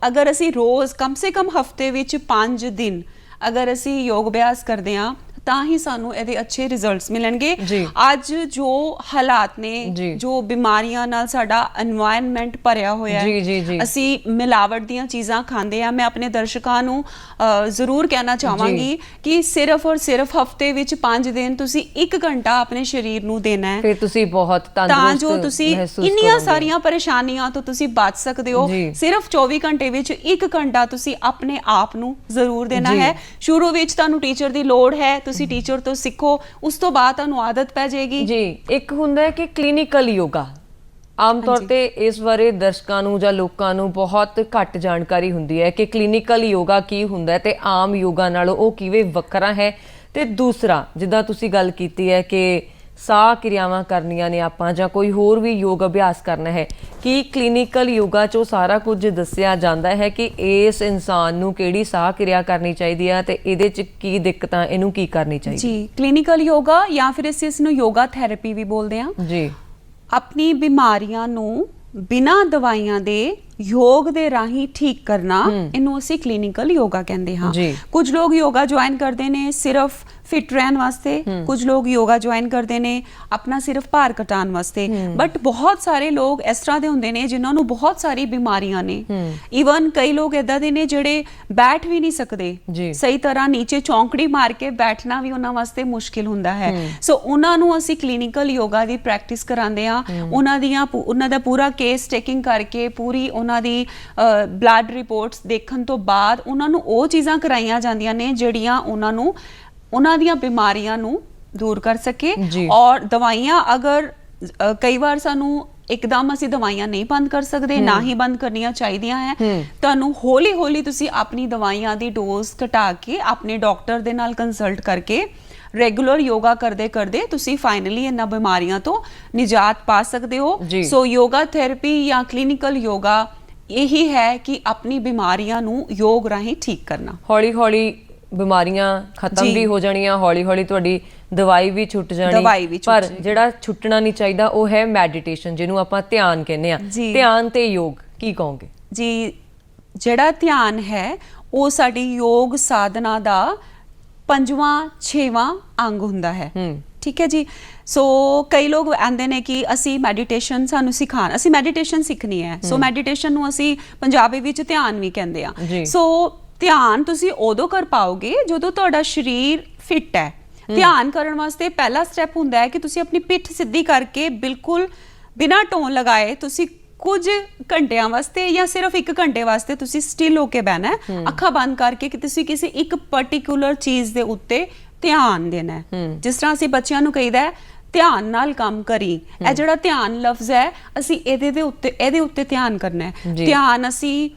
ਅਗਰ ਅਸੀਂ ਰੋਜ਼ ਕਮ ਸੇ ਕਮ ਹਫਤੇ ਵਿੱਚ 5 ਦਿਨ ਅਗਰ ਅਸੀਂ ਯੋਗ ਅਭਿਆਸ ਕਰਦੇ ਹਾਂ ਤਾਂ ਹੀ ਸਾਨੂੰ ਇਹਦੇ ਅੱਛੇ ਰਿਜ਼ਲਟਸ ਮਿਲਣਗੇ। ਅੱਜ ਜੋ ਹਾਲਾਤ ਨੇ, ਜੋ ਬਿਮਾਰੀਆਂ ਨਾਲ ਸਾਡਾ এনवायरमेंट ਭਰਿਆ ਹੋਇਆ ਹੈ, ਅਸੀਂ ਮਿਲਾਵਟ ਦੀਆਂ ਚੀਜ਼ਾਂ ਖਾਂਦੇ ਆ। ਮੈਂ ਆਪਣੇ ਦਰਸ਼ਕਾਂ ਨੂੰ ਜ਼ਰੂਰ ਕਹਿਣਾ ਚਾਹਾਂਗੀ ਕਿ ਸਿਰਫ ਔਰ ਸਿਰਫ ਹਫਤੇ ਵਿੱਚ 5 ਦਿਨ ਤੁਸੀਂ 1 ਘੰਟਾ ਆਪਣੇ ਸਰੀਰ ਨੂੰ ਦੇਣਾ ਹੈ, ਫਿਰ ਤੁਸੀਂ ਬਹੁਤ ਤੰਦਰੁਸਤ ਤਾਂ ਜੋ ਤੁਸੀਂ ਇੰਨੀਆਂ ਸਾਰੀਆਂ ਪਰੇਸ਼ਾਨੀਆਂ ਤੋਂ ਤੁਸੀਂ ਬਚ ਸਕਦੇ ਹੋ। ਸਿਰਫ 24 ਘੰਟੇ ਵਿੱਚ 1 ਘੰਟਾ ਤੁਸੀਂ ਆਪਣੇ ਆਪ ਨੂੰ ਜ਼ਰੂਰ ਦੇਣਾ ਹੈ। ਸ਼ੁਰੂ ਵਿੱਚ ਤੁਹਾਨੂੰ ਟੀਚਰ ਦੀ ਲੋੜ ਹੈ, ਤੁਸੀਂ ਟੀਚਰ ਤੋਂ ਸਿੱਖੋ, ਉਸ ਤੋਂ ਬਾਅਦ ਤੁਹਾਨੂੰ ਆਦਤ ਪੈ ਜਾਏਗੀ। ਜੀ ਇੱਕ ਹੁੰਦਾ ਹੈ ਕਿ ਕਲੀਨਿਕਲ ਯੋਗਾ, ਆਮ ਤੌਰ ਤੇ ਇਸ ਬਾਰੇ ਦਰਸ਼ਕਾਂ ਨੂੰ ਜਾਂ ਲੋਕਾਂ ਨੂੰ ਬਹੁਤ ਘੱਟ ਜਾਣਕਾਰੀ ਹੁੰਦੀ ਹੈ ਕਿ ਕਲੀਨਿਕਲ ਯੋਗਾ ਕੀ ਹੁੰਦਾ ਹੈ ਤੇ ਆਮ ਯੋਗਾ ਨਾਲੋਂ ਉਹ ਕਿਵੇਂ ਵੱਖਰਾ ਹੈ। ਤੇ ਦੂਸਰਾ, ਜਿੱਦਾਂ ਤੁਸੀਂ ਗੱਲ ਕੀਤੀ ਹੈ ਕਿ ਸਾਹ ਕਿਰਿਆਵਾਂ ਕਰਨੀਆਂ ਨੇ ਆਪਾਂ ਜਾਂ ਕੋਈ ਹੋਰ ਵੀ ਯੋਗ ਅਭਿਆਸ ਕਰਨਾ ਹੈ, ਕਿ ਕਲੀਨਿਕਲ ਯੋਗਾ 'ਚੋਂ ਸਾਰਾ ਕੁਝ ਦੱਸਿਆ ਜਾਂਦਾ ਹੈ ਕਿ ਇਸ ਇਨਸਾਨ ਨੂੰ ਕਿਹੜੀ ਸਾਹ ਕਿਰਿਆ ਕਰਨੀ ਚਾਹੀਦੀ ਹੈ ਤੇ ਇਹਦੇ 'ਚ ਕੀ ਦਿੱਕਤਾਂ, ਇਹਨੂੰ ਕੀ ਕਰਨੀ ਚਾਹੀਦੀ ਜੀ। ਕਲੀਨਿਕਲ ਯੋਗਾ ਜਾਂ ਫਿਰ ਅਸੀਂ ਇਸ ਨੂੰ ਯੋਗਾ ਥੈਰੇਪੀ ਵੀ ਬੋਲਦੇ ਹਾਂ ਜੀ। ਆਪਣੀ ਬਿਮਾਰੀਆਂ ਨੂੰ ਬਿਨਾਂ ਦਵਾਈਆਂ ਦੇ ਯੋਗ ਦੇ ਰਾਹੀਂ ਠੀਕ ਕਰਨਾ, ਇਹਨੂੰ ਅਸੀਂ ਕਲੀਨਿਕਲ ਯੋਗਾ ਕਹਿੰਦੇ ਹਾਂ। ਕੁਝ ਲੋਕ ਯੋਗਾ ਜੁਆਇਨ ਕਰਦੇ ਨੇ ਸਿਰਫ ਫਿਟ ਰਹਿਣ ਵਾਸਤੇ, ਕੁਝ ਲੋਕ ਯੋਗਾ ਜੁਆਇਨ ਕਰਦੇ ਨੇ ਆਪਣਾ ਸਿਰਫ ਭਾਰ ਘਟਾਉਣ ਵਾਸਤੇ, ਬਟ ਬਹੁਤ ਸਾਰੇ ਲੋਕ ਇਸ ਤਰ੍ਹਾਂ ਦੇ ਹੁੰਦੇ ਨੇ ਜਿਨ੍ਹਾਂ ਨੂੰ ਬਹੁਤ ਸਾਰੀ ਬਿਮਾਰੀਆਂ ਨੇ। ਈਵਨ ਕਈ ਲੋਕ ਏਦਾਂ ਦੇ ਨੇ ਜਿਹੜੇ ਬੈਠ ਵੀ ਨਹੀਂ ਸਕਦੇ ਸਹੀ ਤਰ੍ਹਾਂ, ਨੀਚੇ ਚੌਂਕੜੀ ਮਾਰ ਕੇ ਬੈਠਣਾ ਵੀ ਉਹਨਾਂ ਵਾਸਤੇ ਮੁਸ਼ਕਿਲ ਹੁੰਦਾ ਹੈ। ਸੋ ਉਹਨਾਂ ਨੂੰ ਅਸੀਂ ਕਲੀਨਿਕਲ ਯੋਗਾ ਦੀ ਪ੍ਰੈਕਟਿਸ ਕਰਾਉਂਦੇ ਆ। ਉਹਨਾਂ ਦਾ ਪੂਰਾ ਕੇਸ ਟੇਕਿੰਗ ਕਰਕੇ, ਪੂਰੀ ਉਹਨਾਂ ਦੀ ਬਲੱਡ ਰਿਪੋਰਟਸ ਦੇਖਣ ਤੋਂ ਬਾਅਦ ਉਹਨਾਂ ਨੂੰ ਉਹ ਚੀਜ਼ਾਂ ਕਰਾਈਆਂ ਜਾਂਦੀਆਂ ਨੇ ਜਿਹੜੀਆਂ ਉਹਨਾਂ ਦੀਆਂ ਬਿਮਾਰੀਆਂ ਨੂੰ ਦੂਰ ਕਰ ਸਕੇ। ਔਰ ਦਵਾਈਆਂ, ਅਗਰ ਕਈ ਵਾਰ ਸਾਨੂੰ ਇੱਕਦਮ ਅਸੀਂ ਦਵਾਈਆਂ ਨਹੀਂ ਬੰਦ ਕਰ ਸਕਦੇ, ਨਾ ਹੀ ਬੰਦ ਕਰਨੀਆਂ ਚਾਹੀਦੀਆਂ ਹੈ। ਤੁਹਾਨੂੰ ਹੌਲੀ ਹੌਲੀ ਤੁਸੀਂ ਆਪਣੀ ਦਵਾਈਆਂ ਦੀ ਡੋਜ਼ ਘਟਾ ਕੇ ਆਪਣੇ ਡਾਕਟਰ ਦੇ ਨਾਲ ਕੰਸਲਟ ਕਰਕੇ ਰੈਗੂਲਰ ਯੋਗਾ ਕਰਦੇ ਕਰਦੇ ਤੁਸੀਂ ਫਾਈਨਲੀ ਇਹਨਾਂ ਬਿਮਾਰੀਆਂ ਤੋਂ ਨਿਜਾਤ ਪਾ ਸਕਦੇ ਹੋ। ਸੋ ਯੋਗਾ ਥੈਰੇਪੀ ਜਾਂ ਕਲੀਨਿਕਲ ਯੋਗਾ ਇਹੀ ਹੈ ਕਿ ਆਪਣੀ ਬਿਮਾਰੀਆਂ ਨੂੰ ਯੋਗ ਰਾਹੀਂ ਠੀਕ ਕਰਨਾ। ਹੌਲੀ ਹੌਲੀ ਬਿਮਾਰੀਆਂ ਖਤਮ ਵੀ ਹੋ ਜਾਣੀਆਂ, ਹੌਲੀ ਹੌਲੀ ਤੁਹਾਡੀ ਦਵਾਈ ਵੀ ਛੁੱਟ ਜਾਣੀ। ਪਰ ਜਿਹੜਾ ਛੁੱਟਣਾ ਨਹੀਂ ਚਾਹੀਦਾ ਉਹ ਹੈ ਮੈਡੀਟੇਸ਼ਨ, ਜਿਹਨੂੰ ਆਪਾਂ ਧਿਆਨ ਕਹਿੰਦੇ ਆ। ਧਿਆਨ ਤੇ ਯੋਗ ਕੀ ਕਹੋਗੇ ਜੀ? ਜਿਹੜਾ ਧਿਆਨ ਹੈ ਉਹ ਸਾਡੀ ਯੋਗ ਸਾਧਨਾ ਦਾ 5ਵਾਂ 6ਵਾਂ ਅੰਗ ਹੁੰਦਾ ਹੈ। ਠੀਕ ਹੈ ਜੀ। ਸੋ ਕਈ ਲੋਕ ਆਂਦੇ ਨੇ ਕਿ ਅਸੀਂ ਮੈਡੀਟੇਸ਼ਨ ਸਾਨੂੰ ਸਿਖਾਣ, ਅਸੀਂ ਮੈਡੀਟੇਸ਼ਨ ਸਿੱਖਣੀ ਹੈ। ਸੋ ਮੈਡੀਟੇਸ਼ਨ ਨੂੰ ਅਸੀਂ ਪੰਜਾਬੀ ਵਿੱਚ ਧਿਆਨ ਵੀ ਕਹਿੰਦੇ ਆ। ਸੋ ਧਿਆਨ ਤੁਸੀਂ ਉਦੋਂ ਕਰ ਪਾਓਗੇ ਜਦੋਂ ਤੁਹਾਡਾ ਸਰੀਰ ਫਿੱਟ ਹੈ। ਧਿਆਨ ਕਰਨ ਵਾਸਤੇ ਪਹਿਲਾ ਸਟੈਪ ਹੁੰਦਾ ਹੈ ਕਿ ਤੁਸੀਂ ਆਪਣੀ ਪਿੱਠ ਸਿੱਧੀ ਕਰਕੇ ਬਿਲਕੁਲ ਬਿਨਾਂ ਢੋਣ ਲਗਾਏ ਤੁਸੀਂ ਕੁਝ ਘੰਟਿਆਂ ਵਾਸਤੇ ਜਾਂ ਸਿਰਫ 1 ਘੰਟੇ ਵਾਸਤੇ ਤੁਸੀਂ ਸਟਿਲ ਹੋ ਕੇ ਬਹਿਣਾ ਹੈ, ਅੱਖਾਂ ਬੰਦ ਕਰਕੇ, ਕਿ ਤੁਸੀਂ ਕਿਸੇ ਇੱਕ ਪਰਟੀਕੂਲਰ ਚੀਜ਼ ਦੇ ਉੱਤੇ ਧਿਆਨ ਦੇਣਾ ਹੈ। ਜਿਸ ਤਰ੍ਹਾਂ ਅਸੀਂ ਬੱਚਿਆਂ ਨੂੰ ਕਹੀਦਾ ਹੈ ਧਿਆਨ ਨਾਲ ਕੰਮ ਕਰੀ, ਇਹ ਜਿਹੜਾ ਧਿਆਨ ਲਫ਼ਜ਼ ਹੈ ਅਸੀਂ ਇਹਦੇ ਉੱਤੇ ਧਿਆਨ ਕਰਨਾ ਹੈ। ਧਿਆਨ ਅਸੀਂ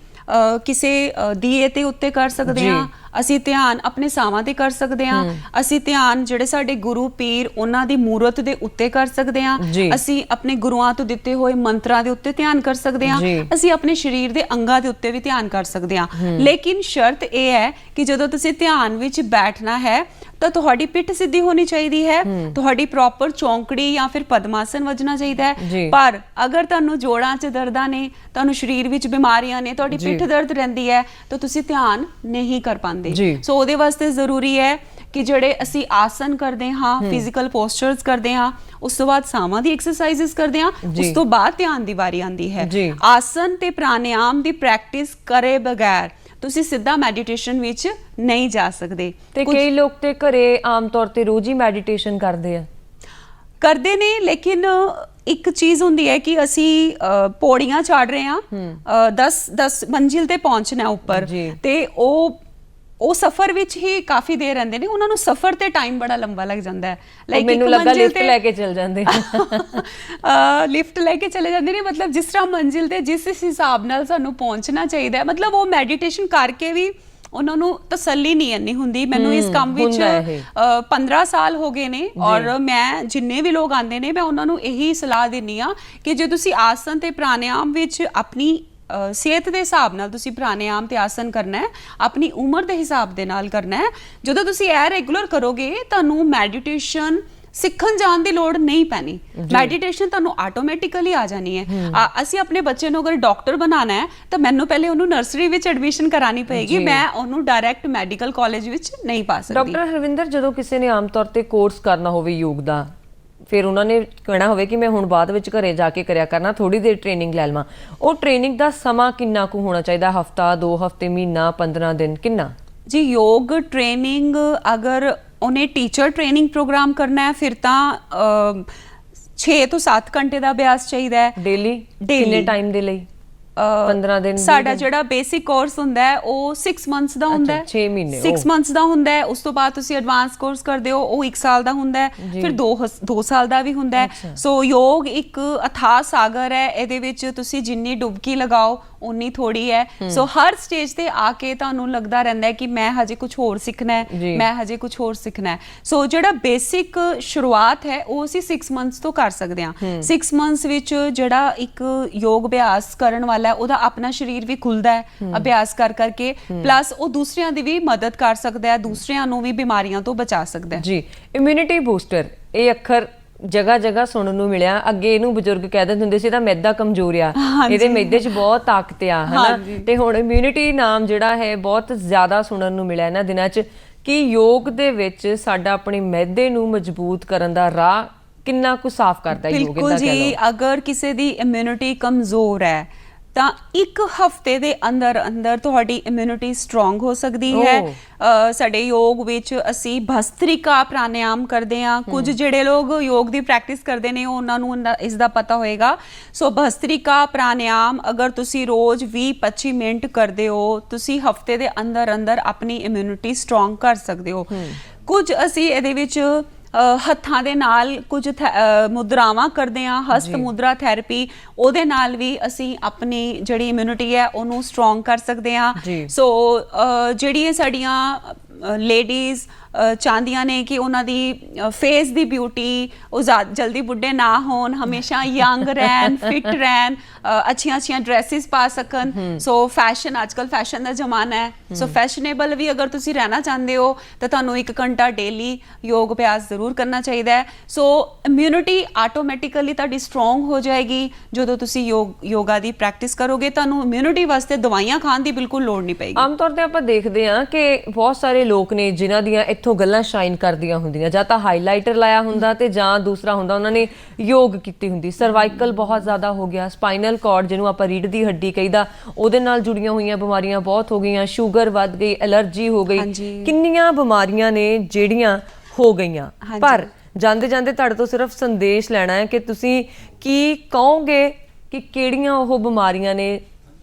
ਕਿਸੇ ਦੀਏ ਤੇ ਉੱਤੇ ਕਰ ਸਕਦੇ ਹਾਂ, ਅਸੀਂ ਧਿਆਨ ਆਪਣੇ ਸਾਵਾਂ ਤੇ ਕਰ ਸਕਦੇ ਹਾਂ, ਅਸੀਂ ਧਿਆਨ ਜਿਹੜੇ ਸਾਡੇ ਗੁਰੂ ਪੀਰ ਉਹਨਾਂ ਦੀ ਮੂਰਤ ਦੇ ਉੱਤੇ ਕਰ ਸਕਦੇ ਹਾਂ, ਅਸੀਂ ਆਪਣੇ ਗੁਰੂਆਂ ਤੋਂ ਦਿੱਤੇ ਹੋਏ ਮੰਤਰਾਂ ਦੇ ਉੱਤੇ ਧਿਆਨ ਕਰ ਸਕਦੇ ਹਾਂ, ਅਸੀਂ ਆਪਣੇ ਸਰੀਰ ਦੇ ਅੰਗਾਂ ਦੇ ਉੱਤੇ ਵੀ ਧਿਆਨ ਕਰ ਸਕਦੇ ਹਾਂ। ਲੇਕਿਨ ਸ਼ਰਤ ਇਹ ਹੈ ਕਿ ਜਦੋਂ ਤੁਸੀਂ ਧਿਆਨ ਵਿੱਚ ਬੈਠਣਾ ਹੈ ਤਾਂ ਤੁਹਾਡੀ ਪਿੱਠ ਸਿੱਧੀ ਹੋਣੀ ਚਾਹੀਦੀ ਹੈ, ਤੁਹਾਡੀ ਪ੍ਰੋਪਰ ਚੌਂਕੜੀ ਜਾਂ ਫਿਰ ਪਦਮਾਸਨ ਵੱਜਣਾ ਚਾਹੀਦਾ ਹੈ। ਪਰ ਅਗਰ ਤੁਹਾਨੂੰ ਜੋੜਾਂ 'ਚ ਦਰਦਾਂ ਨੇ, ਤੁਹਾਨੂੰ ਸਰੀਰ ਵਿੱਚ ਬਿਮਾਰੀਆਂ ਨੇ, ਤੁਹਾਡੀ ਪਿੱਠ ਦਰਦ ਰਹਿੰਦੀ ਹੈ, ਤਾਂ ਤੁਸੀਂ ਧਿਆਨ ਨਹੀਂ ਕਰ ਪਾਉਂਦੇ। ਸੋ ਉਹਦੇ ਵਾਸਤੇ ਜ਼ਰੂਰੀ ਹੈ ਕਿ ਜਿਹੜੇ ਅਸੀਂ ਆਸਨ ਕਰਦੇ ਹਾਂ, ਫਿਜ਼ੀਕਲ ਪੋਸਚਰਸ ਕਰਦੇ ਹਾਂ, ਉਸ ਤੋਂ ਬਾਅਦ ਸਾਵਾਂ ਦੀ ਐਕਸਰਸਾਈਜ਼ਸ ਕਰਦੇ ਹਾਂ, ਉਸ ਤੋਂ ਬਾਅਦ ਧਿਆਨ ਦੀ ਵਾਰੀ ਆਉਂਦੀ ਹੈ। ਆਸਨ ਤੇ ਪ੍ਰਾਣਾਯਾਮ ਦੀ ਪ੍ਰੈਕਟਿਸ ਕਰੇ ਬਗੈਰ ਤੁਸੀਂ ਸਿੱਧਾ ਮੈਡੀਟੇਸ਼ਨ ਵਿੱਚ ਨਹੀਂ ਜਾ ਸਕਦੇ। ਤੇ ਕਈ ਲੋਕ ਤੇ ਘਰੇ ਆਮ ਤੌਰ ਤੇ ਰੋਜ਼ ਹੀ ਮੈਡੀਟੇਸ਼ਨ ਕਰਦੇ ਨੇ, ਲੇਕਿਨ ਇੱਕ ਚੀਜ਼ ਹੁੰਦੀ ਹੈ ਕਿ ਅਸੀਂ ਪੌੜੀਆਂ ਚੜ੍ਹ ਰਹੇ ਹਾਂ, 10 ਮੰਜ਼ਿਲ ਤੇ ਪਹੁੰਚਣਾ ਉੱਪਰ, ਤੇ ਉਹ ਸਫ਼ਰ ਵਿੱਚ ਹੀ ਕਾਫੀ ਦੇਰ ਰਹਿੰਦੇ ਨੇ, ਉਹਨਾਂ ਨੂੰ ਸਫ਼ਰ ਤੇ ਟਾਈਮ ਬੜਾ ਲੰਬਾ ਲੱਗ ਜਾਂਦਾ ਹੈ। ਲਾਈਕ ਮੈਨੂੰ ਲੱਗਾ ਲਿਫਟ ਲੈ ਕੇ ਚਲ ਜਾਂਦੇ ਲਿਫਟ ਲੈ ਕੇ ਚਲੇ ਜਾਂਦੇ ਨੇ, ਮਤਲਬ ਜਿਸ ਤਰ੍ਹਾਂ ਮੰਜ਼ਿਲ ਤੇ ਜਿਸ ਹਿਸਾਬ ਨਾਲ ਸਾਨੂੰ ਪਹੁੰਚਣਾ ਚਾਹੀਦਾ ਹੈ, ਮਤਲਬ ਉਹ ਮੈਡੀਟੇਸ਼ਨ ਕਰਕੇ ਵੀ ਉਹਨਾਂ ਨੂੰ ਤਸੱਲੀ ਨਹੀਂ ਇੰਨੀ ਹੁੰਦੀ। ਮੈਨੂੰ ਇਸ ਕੰਮ ਵਿੱਚ 15 ਸਾਲ ਹੋ ਗਏ ਨੇ, ਔਰ ਮੈਂ ਜਿੰਨੇ ਵੀ ਲੋਕ ਆਉਂਦੇ ਨੇ ਮੈਂ ਉਹਨਾਂ ਨੂੰ ਇਹੀ ਸਲਾਹ ਦਿੰਦੀ ਆ ਕਿ ਜੇ ਤੁਸੀਂ ਆਸਨ ਤੇ ਪ੍ਰਾਣਾਯਾਮ ਵਿੱਚ ਆਪਣੀ ਸਿਹਤ ਦੇ ਹਿਸਾਬ ਨਾਲ ਤੁਸੀਂ ਪ੍ਰਾਣਾਯਾਮ ਤੇ ਆਸਨ ਕਰਨਾ ਹੈ, ਆਪਣੀ ਉਮਰ ਦੇ ਹਿਸਾਬ ਦੇ ਨਾਲ ਕਰਨਾ ਹੈ, ਜਦੋਂ ਤੁਸੀਂ ਇਹ ਰੈਗੂਲਰ ਕਰੋਗੇ ਤੁਹਾਨੂੰ ਮੈਡੀਟੇਸ਼ਨ ਸਿੱਖਣ ਜਾਣ ਦੀ ਲੋੜ ਨਹੀਂ ਪੈਣੀ, ਮੈਡੀਟੇਸ਼ਨ ਤੁਹਾਨੂੰ ਆਟੋਮੈਟਿਕਲੀ ਆ ਜਾਣੀ ਹੈ। ਅਸੀਂ ਆਪਣੇ ਬੱਚੇ ਨੂੰ ਅਗਰ ਡਾਕਟਰ ਬਣਾਉਣਾ ਹੈ ਤਾਂ ਮੈਨੂੰ ਪਹਿਲੇ ਉਹਨੂੰ ਨਰਸਰੀ ਵਿੱਚ ਐਡਮਿਸ਼ਨ ਕਰਾਣੀ ਪਏਗੀ, ਮੈਂ ਉਹਨੂੰ ਡਾਇਰੈਕਟ ਮੈਡੀਕਲ ਕਾਲਜ ਵਿੱਚ ਨਹੀਂ ਪਾ ਸਕਦੀ। ਡਾਕਟਰ ਹਰਵਿੰਦਰ, ਜਦੋਂ ਕਿਸੇ ਨੇ ਆਮ ਤੌਰ ਤੇ ਕੋਰਸ ਕਰਨਾ ਹੋਵੇ ਯੋਗ ਦਾ, ਫਿਰ ਉਹਨਾਂ ਨੇ ਕਹਿਣਾ ਹੋਵੇ ਕਿ ਮੈਂ ਹੁਣ ਬਾਅਦ ਵਿੱਚ ਘਰੇ ਜਾ ਕੇ ਕਰਿਆ ਕਰਨਾ, ਥੋੜੀ ਦੇਰ ਟ੍ਰੇਨਿੰਗ ਲੈ ਲਵਾਂ, ਉਹ ਟ੍ਰੇਨਿੰਗ ਦਾ ਸਮਾਂ ਕਿੰਨਾ ਕੁ ਹੋਣਾ ਚਾਹੀਦਾ? ਹਫਤਾ, 2 ਹਫ਼ਤੇ, ਮਹੀਨਾ, 15 ਦਿਨ, ਕਿੰਨਾ? ਜੀ ਯੋਗ ਟ੍ਰੇਨਿੰਗ ਅਗਰ ਉਹਨੇ ਟੀਚਰ ਟ੍ਰੇਨਿੰਗ ਪ੍ਰੋਗਰਾਮ ਕਰਨਾ ਹੈ ਫਿਰ ਤਾਂ 6 ਤੋਂ 7 ਘੰਟੇ ਦਾ ਅਭਿਆਸ ਚਾਹੀਦਾ ਹੈ ਡੇਲੀ। ਕਿੰਨੇ ਟਾਈਮ ਦੇ ਲਈ? 15 ਦਿਨ। ਸਾਡਾ ਜਿਹੜਾ ਬੇਸਿਕ ਕੋਰਸ ਹੁੰਦਾ ਹੈ ਉਹ 6 ਮੰਥਸ ਦਾ ਹੁੰਦਾ ਹੈ, 6 ਮਹੀਨੇ 6 ਮੰਥਸ ਦਾ ਹੁੰਦਾ ਹੈ। ਉਸ ਤੋਂ ਬਾਅਦ ਤੁਸੀਂ ਐਡਵਾਂਸ ਕੋਰਸ ਕਰਦੇ ਹੋ, ਉਹ 1 ਸਾਲ ਦਾ ਹੁੰਦਾ ਹੈ, ਫਿਰ 2 ਸਾਲ ਦਾ ਵੀ ਹੁੰਦਾ ਹੈ। ਸੋ ਯੋਗ ਇੱਕ ਅਥਾਹ ਸਾਗਰ ਹੈ, ਇਹਦੇ ਵਿੱਚ ਤੁਸੀਂ ਜਿੰਨੀ ਡੁਬਕੀ ਲਗਾਓ ਉਨੀ ਥੋੜੀ ਹੈ। ਸੋ ਹਰ ਸਟੇਜ ਤੇ ਆ ਕੇ ਤੁਹਾਨੂੰ ਲੱਗਦਾ ਰਹਿੰਦਾ ਹੈ ਕਿ ਮੈਂ ਹਜੇ ਕੁਝ ਹੋਰ ਸਿੱਖਣਾ ਹੈ, ਮੈਂ ਹਜੇ ਕੁਝ ਹੋਰ ਸਿੱਖਣਾ ਹੈ। ਸੋ ਜਿਹੜਾ ਬੇਸਿਕ ਸ਼ੁਰੂਆਤ ਹੈ ਉਹ ਅਸੀਂ 6 ਮੰਥਸ ਤੋਂ ਕਰ ਸਕਦੇ ਹਾਂ। 6 ਮੰਥਸ ਵਿੱਚ ਜਿਹੜਾ ਇੱਕ ਯੋਗ ਅਭਿਆਸ ਕਰਨ ਵਾਲਾ ਉਹਦਾ ਆਪਣਾ ਸਰੀਰ ਵੀ ਖੁੱਲਦਾ ਹੈ ਅਭਿਆਸ ਕਰ ਕਰਕੇ, ਪਲੱਸ ਉਹ ਦੂਸਰਿਆਂ ਦੀ ਵੀ ਮਦਦ ਕਰ ਸਕਦਾ ਹੈ, ਦੂਸਰਿਆਂ ਨੂੰ ਵੀ ਬਿਮਾਰੀਆਂ ਤੋਂ ਬਚਾ ਸਕਦਾ ਹੈ। ਜੀ, ਇਮਿਊਨਿਟੀ ਬੂਸਟਰ, ਇਹ ਅੱਖਰ ਜਗ੍ਹਾ ਜਗ੍ਹਾ ਸੁਣਨ ਨੂੰ ਮਿਲਿਆ। ਅੱਗੇ ਇਹਨੂੰ ਬਜ਼ੁਰਗ ਕਹਿ ਦਿੰਦੇ ਹੁੰਦੇ ਸੀ ਤਾਂ ਮੈਦਾ ਕਮਜ਼ੋਰ ਆ, ਇਹਦੇ ਮੈਦੇ 'ਚ ਬਹੁਤ ਤਾਕਤ ਆ, ਹਨਾ। ਤੇ ਹੁਣ ਇਮਿਊਨਿਟੀ ਨਾਮ ਜਿਹੜਾ ਹੈ ਬਹੁਤ ਜ਼ਿਆਦਾ ਸੁਣਨ ਨੂੰ ਮਿਲਿਆ ਇਹਨਾਂ ਦਿਨਾਂ 'ਚ, ਕਿ ਯੋਗ ਦੇ ਵਿੱਚ ਸਾਡਾ ਆਪਣੇ ਮੈਦੇ ਨੂੰ ਮਜ਼ਬੂਤ ਕਰਨ ਦਾ ਰਾਹ ਕਿੰਨਾ ਕੁ ਸਾਫ਼ ਕਰਦਾ ਯੋਗ? ਬਿਲਕੁਲ ਜੀ, ਅਗਰ ਕਿਸੇ ਦੀ ਇਮਿਊਨਿਟੀ ਕਮਜ਼ੋਰ ਹੈ ਤਾਂ 1 ਹਫ਼ਤੇ ਦੇ ਅੰਦਰ ਅੰਦਰ ਤੁਹਾਡੀ ਇਮਿਊਨਿਟੀ ਸਟਰੋਂਗ ਹੋ ਸਕਦੀ ਹੈ। ਸਾਡੇ ਯੋਗ ਵਿੱਚ ਅਸੀਂ ਭਸਤ੍ਰਿਕਾ ਪ੍ਰਾਣਾਯਾਮ ਕਰਦੇ ਹਾਂ। ਕੁਝ ਜਿਹੜੇ ਲੋਕ ਯੋਗ ਦੀ ਪ੍ਰੈਕਟਿਸ ਕਰਦੇ ਨੇ ਉਹਨਾਂ ਨੂੰ ਇਸ ਦਾ ਪਤਾ ਹੋਏਗਾ। ਸੋ ਭਸਤ੍ਰਿਕਾ ਪ੍ਰਾਣਾਯਾਮ ਅਗਰ ਤੁਸੀਂ ਰੋਜ਼ 20-25 ਮਿੰਟ ਕਰਦੇ ਹੋ, ਤੁਸੀਂ ਹਫ਼ਤੇ ਦੇ ਅੰਦਰ ਅੰਦਰ ਆਪਣੀ ਇਮਿਊਨਿਟੀ ਸਟਰੋਂਗ ਕਰ ਸਕਦੇ ਹੋ। ਕੁਝ ਅਸੀਂ ਇਹਦੇ ਵਿੱਚ ਹੱਥਾਂ ਦੇ ਨਾਲ ਕੁਝ ਮੁਦਰਾਵਾਂ ਕਰਦੇ ਹਾਂ, ਹਸਤ ਮੁਦਰਾ ਥੈਰੇਪੀ, ਉਹਦੇ ਨਾਲ ਵੀ ਅਸੀਂ ਆਪਣੀ ਜਿਹੜੀ ਇਮਿਊਨਿਟੀ ਹੈ ਉਹਨੂੰ ਸਟਰੋਂਗ ਕਰ ਸਕਦੇ ਹਾਂ। ਸੋ ਜਿਹੜੀਆਂ ਸਾਡੀਆਂ ਲੇਡੀਜ਼ ਚਾਹੁੰਦੀਆਂ ਨੇ ਕਿ ਉਹਨਾਂ ਦੀ ਫੇਸ ਦੀ ਬਿਊਟੀ ਉਹ ਜਲਦੀ ਬੁੱਢੇ ਨਾ ਹੋਣ, ਹਮੇਸ਼ਾ ਯੰਗ ਰਹਿਣ, ਫਿਟ ਰਹਿਣ, ਅੱਛੀਆਂ ਡਰੈਸਿਸ ਪਾ ਸਕਣ। ਸੋ ਫੈਸ਼ਨ, ਅੱਜ ਕੱਲ੍ਹ ਫੈਸ਼ਨ ਦਾ ਜ਼ਮਾਨਾ ਹੈ, ਸੋ ਫੈਸ਼ਨੇਬਲ ਵੀ ਅਗਰ ਤੁਸੀਂ ਰਹਿਣਾ ਚਾਹੁੰਦੇ ਹੋ ਤਾਂ ਤੁਹਾਨੂੰ 1 ਘੰਟਾ ਡੇਲੀ ਯੋਗ ਅਭਿਆਸ ਜ਼ਰੂਰ ਕਰਨਾ ਚਾਹੀਦਾ ਹੈ। ਸੋ ਇਮਿਊਨਿਟੀ ਆਟੋਮੈਟਿਕਲੀ ਤੁਹਾਡੀ ਸਟਰੋਂਗ ਹੋ ਜਾਏਗੀ ਜਦੋਂ ਤੁਸੀਂ ਯੋਗਾ ਦੀ ਪ੍ਰੈਕਟਿਸ ਕਰੋਗੇ। ਤੁਹਾਨੂੰ ਇਮਿਊਨਿਟੀ ਵਾਸਤੇ ਦਵਾਈਆਂ ਖਾਣ ਦੀ ਬਿਲਕੁਲ ਲੋੜ ਨਹੀਂ ਪਏਗੀ। ਆਮ ਤੌਰ ਤੇ ਆਪਾਂ ਦੇਖਦੇ ਹਾਂ ਕਿ ਬਹੁਤ ਸਾਰੇ ਲੋਕ ਨੇ ਜਿਨ੍ਹਾਂ ਦੀਆਂ ਇੱਥੋਂ ਗੱਲਾਂ ਸ਼ਾਈਨ ਕਰਦੀਆਂ ਹੁੰਦੀਆਂ, ਜਾਂ ਤਾਂ ਹਾਈਲਾਈਟਰ ਲਾਇਆ ਹੁੰਦਾ ਤੇ ਜਾਂ ਦੂਸਰਾ ਹੁੰਦਾ ਉਹਨਾਂ ਨੇ ਯੋਗ ਕੀਤੀ ਹੁੰਦੀ। ਸਰਵਾਈਕਲ ਬਹੁਤ ਜ਼ਿਆਦਾ ਹੋ ਗਿਆ, ਸਪਾਈਨਲ ਕਾਰਡ ਜਿਹਨੂੰ ਆਪਾਂ ਰੀੜ੍ਹ ਦੀ ਹੱਡੀ ਕਹੀਦਾ, ਉਹਦੇ ਨਾਲ ਜੁੜੀਆਂ ਹੋਈਆਂ ਬਿਮਾਰੀਆਂ ਬਹੁਤ ਹੋ ਗਈਆਂ, ਸ਼ੂਗਰ ਵੱਧ ਗਈ, ਐਲਰਜੀ ਹੋ ਗਈ, ਕਿੰਨੀਆਂ ਬਿਮਾਰੀਆਂ ਨੇ ਜਿਹੜੀਆਂ ਹੋ ਗਈਆਂ। ਪਰ ਜਾਂਦੇ ਜਾਂਦੇ ਤੁਹਾਡੇ ਤੋਂ ਸਿਰਫ ਸੰਦੇਸ਼ ਲੈਣਾ ਹੈ ਕਿ ਤੁਸੀਂ ਕੀ ਕਹੋਗੇ ਕਿ ਕਿਹੜੀਆਂ ਉਹ ਬਿਮਾਰੀਆਂ ਨੇ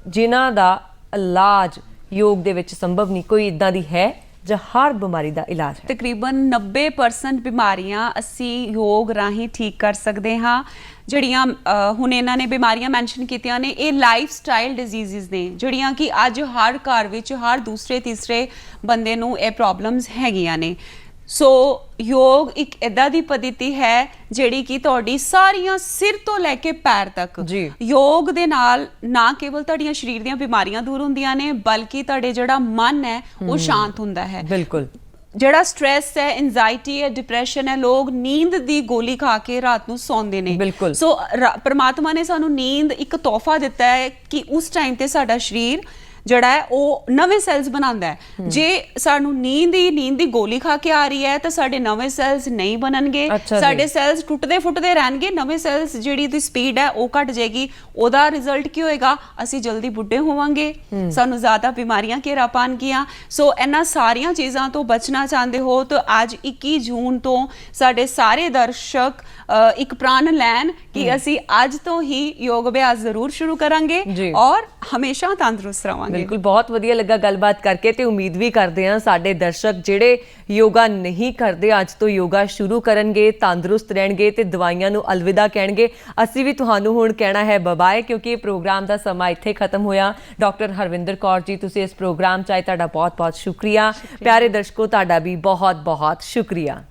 ਜਿਨ੍ਹਾਂ ਦਾ ਇਲਾਜ ਯੋਗ ਦੇ ਵਿੱਚ ਸੰਭਵ ਨਹੀਂ? ਕੋਈ ਇੱਦਾਂ ਦੀ ਹੈ ਜਾਂ ਹਰ ਬਿਮਾਰੀ ਦਾ ਇਲਾਜ ਹੈ? ਤਕਰੀਬਨ 90% ਬਿਮਾਰੀਆਂ ਅਸੀਂ ਯੋਗ ਰਾਹੀਂ ਠੀਕ ਕਰ ਸਕਦੇ ਹਾਂ। ਜਿਹੜੀਆਂ ਹੁਣ ਇਹਨਾਂ ਨੇ ਬਿਮਾਰੀਆਂ ਮੈਂਸ਼ਨ ਕੀਤੀਆਂ ਨੇ, ਇਹ ਲਾਈਫ ਸਟਾਈਲ ਡਿਜ਼ੀਜ਼ਸ ਨੇ ਜਿਹੜੀਆਂ ਕਿ ਅੱਜ ਹਰ ਘਰ ਵਿੱਚ ਹਰ ਦੂਸਰੇ ਤੀਸਰੇ ਬੰਦੇ ਨੂੰ ਇਹ ਪ੍ਰੋਬਲਮਸ ਹੈਗੀਆਂ ਨੇ। ਸੋ ਯੋਗ ਇੱਕ ਇੱਦਾਂ ਦੀ ਪद्धति ਹੈ ਜਿਹੜੀ ਕਿ ਤੁਹਾਡੀ ਸਾਰੀਆਂ ਸਿਰ ਤੋਂ ਲੈ ਕੇ ਪੈਰ ਤੱਕ, ਯੋਗ ਦੇ ਨਾਲ ਨਾ ਕੇਵਲ ਤੁਹਾਡੀਆਂ ਸਰੀਰ ਦੀਆਂ ਬਿਮਾਰੀਆਂ ਦੂਰ ਹੁੰਦੀਆਂ ਨੇ ਬਲਕਿ ਤੁਹਾਡੇ ਜਿਹੜਾ ਮਨ ਹੈ ਉਹ ਸ਼ਾਂਤ ਹੁੰਦਾ ਹੈ। ਬਿਲਕੁਲ। ਜਿਹੜਾ ਸਟ੍ਰੈਸ ਹੈ, ਐਂਜ਼ਾਈਟੀ ਹੈ, ਡਿਪਰੈਸ਼ਨ ਹੈ, ਲੋਕ ਨੀਂਦ ਦੀ ਗੋਲੀ ਖਾ ਕੇ ਰਾਤ ਨੂੰ ਸੌਂਦੇ ਨੇ। ਸੋ ਪਰਮਾਤਮਾ ਨੇ ਸਾਨੂੰ ਨੀਂਦ ਇੱਕ ਤੋਹਫਾ ਦਿੱਤਾ ਹੈ ਕਿ ਉਸ ਟਾਈਮ ਤੇ ਸਾਡਾ ਸਰੀਰ ਜਿਹੜਾ ਹੈ ਉਹ ਨਵੇਂ ਸੈਲਸ ਬਣਾਉਂਦਾ ਹੈ। ਜੇ ਸਾਨੂੰ ਨੀਂਦ ਦੀ ਗੋਲੀ ਖਾ ਕੇ ਆ ਰਹੀ ਹੈ ਤਾਂ ਸਾਡੇ ਨਵੇਂ ਸੈਲਸ ਨਹੀਂ ਬਣਨਗੇ, ਸਾਡੇ ਸੈਲਸ ਟੁੱਟਦੇ ਫੁੱਟਦੇ ਰਹਿਣਗੇ, ਨਵੇਂ ਸੈਲਸ ਜਿਹੜੀ ਦੀ ਸਪੀਡ ਹੈ ਉਹ ਘਟ ਜਾਏਗੀ। ਉਹਦਾ ਰਿਜ਼ਲਟ ਕੀ ਹੋਏਗਾ? ਅਸੀਂ ਜਲਦੀ ਬੁੱਢੇ ਹੋਵਾਂਗੇ, ਸਾਨੂੰ ਜ਼ਿਆਦਾ ਬਿਮਾਰੀਆਂ ਘੇਰਾ ਪਾਉਣਗੀਆਂ। ਸੋ ਇਹਨਾਂ ਸਾਰੀਆਂ ਚੀਜ਼ਾਂ ਤੋਂ ਬਚਣਾ ਚਾਹੁੰਦੇ ਹੋ ਤਾਂ ਅੱਜ 21 ਜੂਨ ਤੋਂ ਸਾਡੇ ਸਾਰੇ ਦਰਸ਼ਕ ਇੱਕ ਪ੍ਰਣ ਲੈਣ ਕਿ ਅਸੀਂ ਅੱਜ ਤੋਂ ਹੀ ਯੋਗ ਅਭਿਆਸ ਜ਼ਰੂਰ ਸ਼ੁਰੂ ਕਰਾਂਗੇ ਔਰ ਹਮੇਸ਼ਾ ਤੰਦਰੁਸਤ ਰਵਾਂਗੇ। ਬਿਲਕੁਲ, ਬਹੁਤ ਵਧੀਆ ਲੱਗਾ ਗੱਲਬਾਤ ਕਰਕੇ ਤੇ ਉਮੀਦ ਵੀ ਕਰਦੇ ਹਾਂ ਸਾਡੇ ਦਰਸ਼ਕ ਜਿਹੜੇ ਯੋਗਾ ਨਹੀਂ ਕਰਦੇ ਅੱਜ ਤੋਂ ਯੋਗਾ ਸ਼ੁਰੂ ਕਰਨਗੇ, ਤੰਦਰੁਸਤ ਰਹਿਣਗੇ ਤੇ ਦਵਾਈਆਂ ਨੂੰ ਅਲਵਿਦਾ ਕਹਿਣਗੇ। ਅਸੀਂ ਵੀ ਤੁਹਾਨੂੰ ਹੁਣ ਕਹਿਣਾ ਹੈ ਬਾਏ, ਕਿਉਂਕਿ ਇਹ ਪ੍ਰੋਗਰਾਮ ਦਾ ਸਮਾਂ ਇੱਥੇ ਖਤਮ ਹੋਇਆ। ਡਾਕਟਰ ਹਰਵਿੰਦਰ ਕੌਰ ਜੀ, ਤੁਸੀਂ ਇਸ ਪ੍ਰੋਗਰਾਮ 'ਚ ਆਏ, ਤੁਹਾਡਾ ਬਹੁਤ ਬਹੁਤ ਸ਼ੁਕਰੀਆ। ਪਿਆਰੇ ਦਰਸ਼ਕੋ, ਤੁਹਾਡਾ ਵੀ ਬਹੁਤ ਬਹੁਤ ਸ਼ੁਕਰੀਆ।